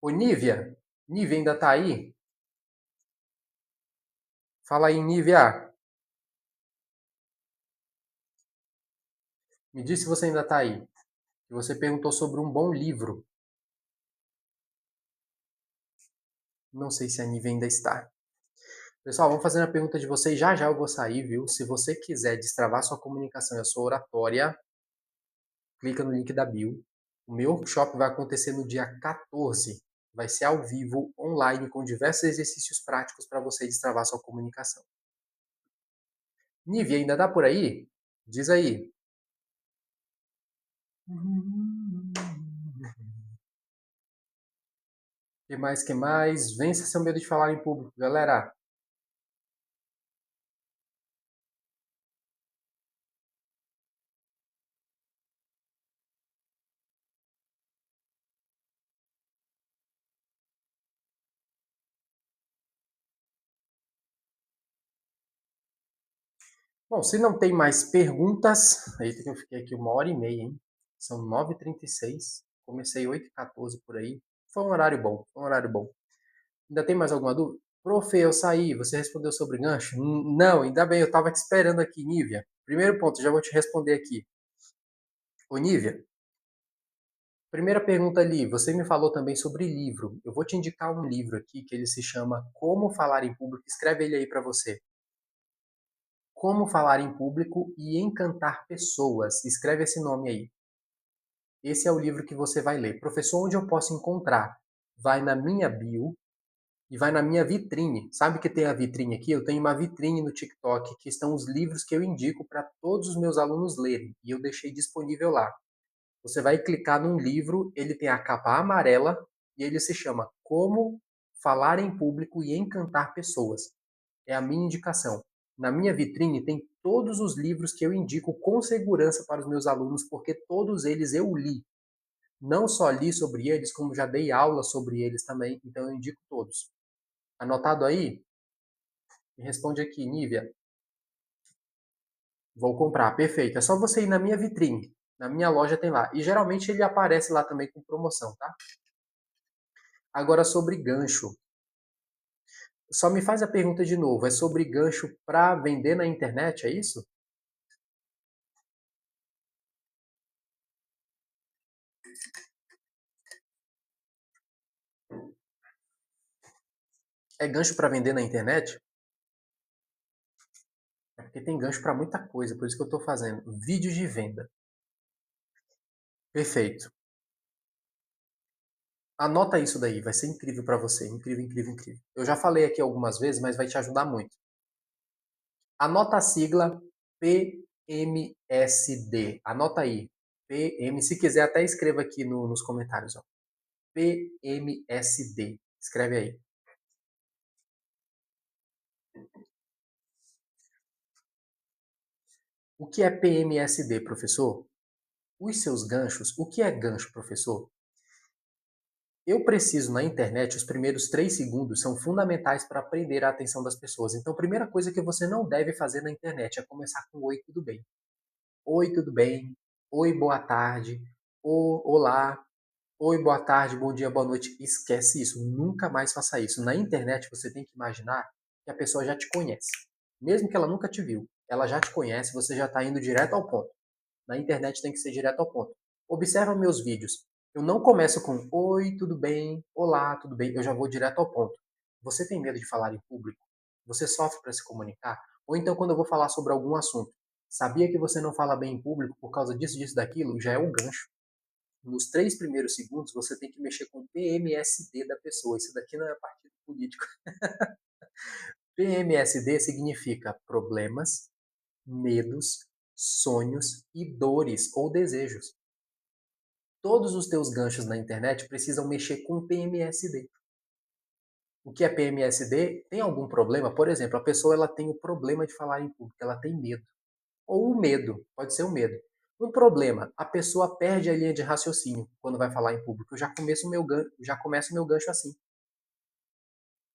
Ô, Nívia. Nívia ainda tá aí? Fala aí, Nívia. Me diz se você ainda tá aí. Você perguntou sobre um bom livro. Não sei se a Nívia ainda está. Pessoal, vamos fazer a pergunta de vocês. Já já eu vou sair, viu? Se você quiser destravar sua comunicação e a sua oratória, clica no link da bio. O meu workshop vai acontecer no dia 14. Vai ser ao vivo, online, com diversos exercícios práticos para você destravar sua comunicação. Nívia, ainda dá por aí? Diz aí. Que mais, que mais? Vença seu medo de falar em público, galera. Bom, se não tem mais perguntas, aí que eu fiquei aqui 1h30, hein? São 9h36. Comecei 8h14 por aí. Foi um horário bom, foi um horário bom. Ainda tem mais alguma dúvida? Prof, eu saí, você respondeu sobre gancho? Não, ainda bem, eu estava te esperando aqui, Nívia. Primeiro ponto, já vou te responder aqui. Ô, Nívia, primeira pergunta ali, você me falou também sobre livro. Eu vou te indicar um livro aqui que ele se chama Como Falar em Público. Escreve ele aí para você. Como Falar em Público e Encantar Pessoas. Escreve esse nome aí. Esse é o livro que você vai ler. Professor, onde eu posso encontrar? Vai na minha bio e vai na minha vitrine. Sabe que tem a vitrine aqui? Eu tenho uma vitrine no TikTok que estão os livros que eu indico para todos os meus alunos lerem. E eu deixei disponível lá. Você vai clicar num livro, ele tem a capa amarela e ele se chama Como Falar em Público e Encantar Pessoas. É a minha indicação. Na minha vitrine tem todos os livros que eu indico com segurança para os meus alunos, porque todos eles eu li. Não só li sobre eles, como já dei aula sobre eles também, então eu indico todos. Anotado aí? Me responde aqui, Nívia. Vou comprar, perfeito. É só você ir na minha vitrine. Na minha loja tem lá. E geralmente ele aparece lá também com promoção, tá? Agora sobre gancho. Só me faz a pergunta de novo. É sobre gancho para vender na internet, é isso? É gancho para vender na internet? É porque tem gancho para muita coisa, por isso que eu estou fazendo. Vídeos de venda. Perfeito. Anota isso daí, vai ser incrível para você. Incrível, incrível, incrível. Eu já falei aqui algumas vezes, mas vai te ajudar muito. Anota a sigla PMSD. Anota aí. PM, se quiser até escreva aqui nos comentários. Ó. PMSD. Escreve aí. O que é PMSD, professor? Os seus ganchos. O que é gancho, professor? Eu preciso na internet, os primeiros 3 segundos são fundamentais para prender a atenção das pessoas. Então, a primeira coisa que você não deve fazer na internet é começar com oi, tudo bem? Oi, tudo bem? oi, boa tarde, olá, oi, boa tarde, bom dia, boa noite. Esquece isso, nunca mais faça isso. Na internet você tem que imaginar que a pessoa já te conhece. Mesmo que ela nunca te viu, ela já te conhece, você já está indo direto ao ponto. Na internet tem que ser direto ao ponto. Observa meus vídeos. Eu não começo com oi, tudo bem? Olá, tudo bem? Eu já vou direto ao ponto. Você tem medo de falar em público? Você sofre para se comunicar? Ou então quando eu vou falar sobre algum assunto, sabia que você não fala bem em público por causa disso, disso, daquilo? Já é o gancho. Nos 3 primeiros segundos você tem que mexer com o PMSD da pessoa. Isso daqui não é partido político. PMSD significa problemas, medos, sonhos e dores ou desejos. Todos os teus ganchos na internet precisam mexer com PMSD. O que é PMSD? Tem algum problema? Por exemplo, a pessoa ela tem o problema de falar em público, ela tem medo. Ou o medo, pode ser o medo. Um problema, a pessoa perde a linha de raciocínio quando vai falar em público. Eu já começo o meu gancho assim.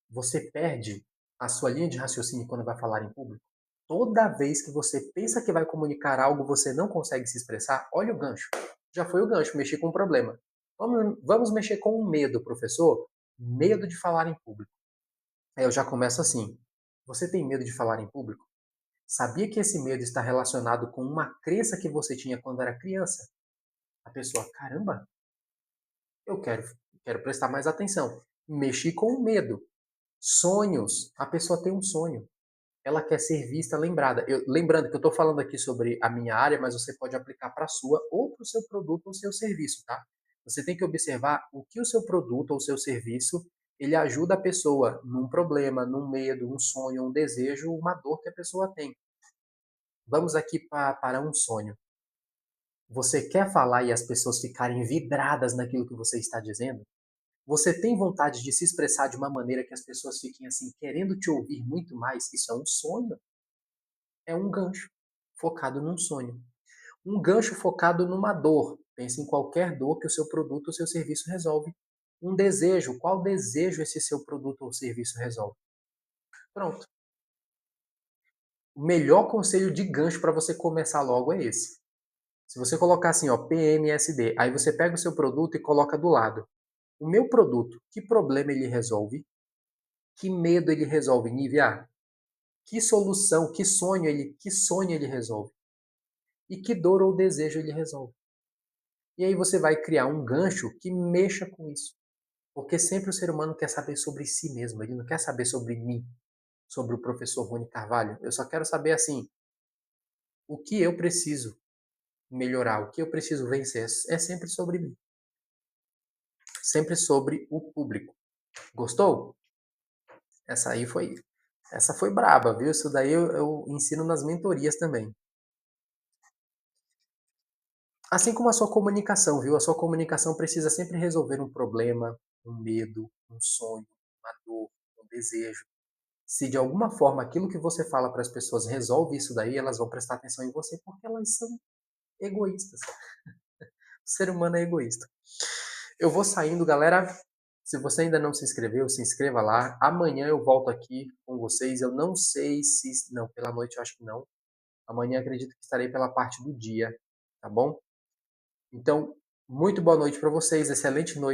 Você perde a sua linha de raciocínio quando vai falar em público? Toda vez que você pensa que vai comunicar algo, você não consegue se expressar, olha o gancho. Já foi o gancho, mexi com um problema. Vamos mexer com o medo, professor. Medo de falar em público. Aí eu já começo assim. Você tem medo de falar em público? Sabia que esse medo está relacionado com uma crença que você tinha quando era criança? A pessoa, caramba, eu quero prestar mais atenção. Mexi com o medo. Sonhos. A pessoa tem um sonho. Ela quer ser vista, lembrada. Lembrando que eu estou falando aqui sobre a minha área, mas você pode aplicar para a sua ou para o seu produto ou seu serviço, tá? Você tem que observar o que o seu produto ou seu serviço ele ajuda a pessoa num problema, num medo, um sonho, um desejo, uma dor que a pessoa tem. Vamos aqui para um sonho. Você quer falar e as pessoas ficarem vidradas naquilo que você está dizendo? Você tem vontade de se expressar de uma maneira que as pessoas fiquem assim, querendo te ouvir muito mais? Isso é um sonho? É um gancho focado num sonho. Um gancho focado numa dor. Pense em qualquer dor que o seu produto ou seu serviço resolve. Um desejo. Qual desejo esse seu produto ou serviço resolve? Pronto. O melhor conselho de gancho para você começar logo é esse. Se você colocar assim, ó, PMSD, aí você pega o seu produto e coloca do lado. O meu produto, que problema ele resolve? Que medo ele resolve, Nívia? Que solução, que sonho ele resolve? E que dor ou desejo ele resolve? E aí você vai criar um gancho que mexa com isso. Porque sempre o ser humano quer saber sobre si mesmo, ele não quer saber sobre mim, sobre o professor Rony Carvalho. Eu só quero saber assim, o que eu preciso melhorar, o que eu preciso vencer. É sempre sobre mim, sempre sobre o público. Gostou? Essa aí foi, essa foi braba, viu? Isso daí eu ensino nas mentorias também. Assim como a sua comunicação, viu? A sua comunicação precisa sempre resolver um problema, um medo, um sonho, uma dor, um desejo. Se de alguma forma aquilo que você fala para as pessoas resolve isso daí, elas vão prestar atenção em você porque elas são egoístas. O ser humano é egoísta. Eu vou saindo, galera. Se você ainda não se inscreveu, se inscreva lá. Amanhã eu volto aqui com vocês. Eu não sei se. Não, pela noite eu acho que não. Amanhã acredito que estarei pela parte do dia, tá bom? Então, muito boa noite para vocês. Excelente noite.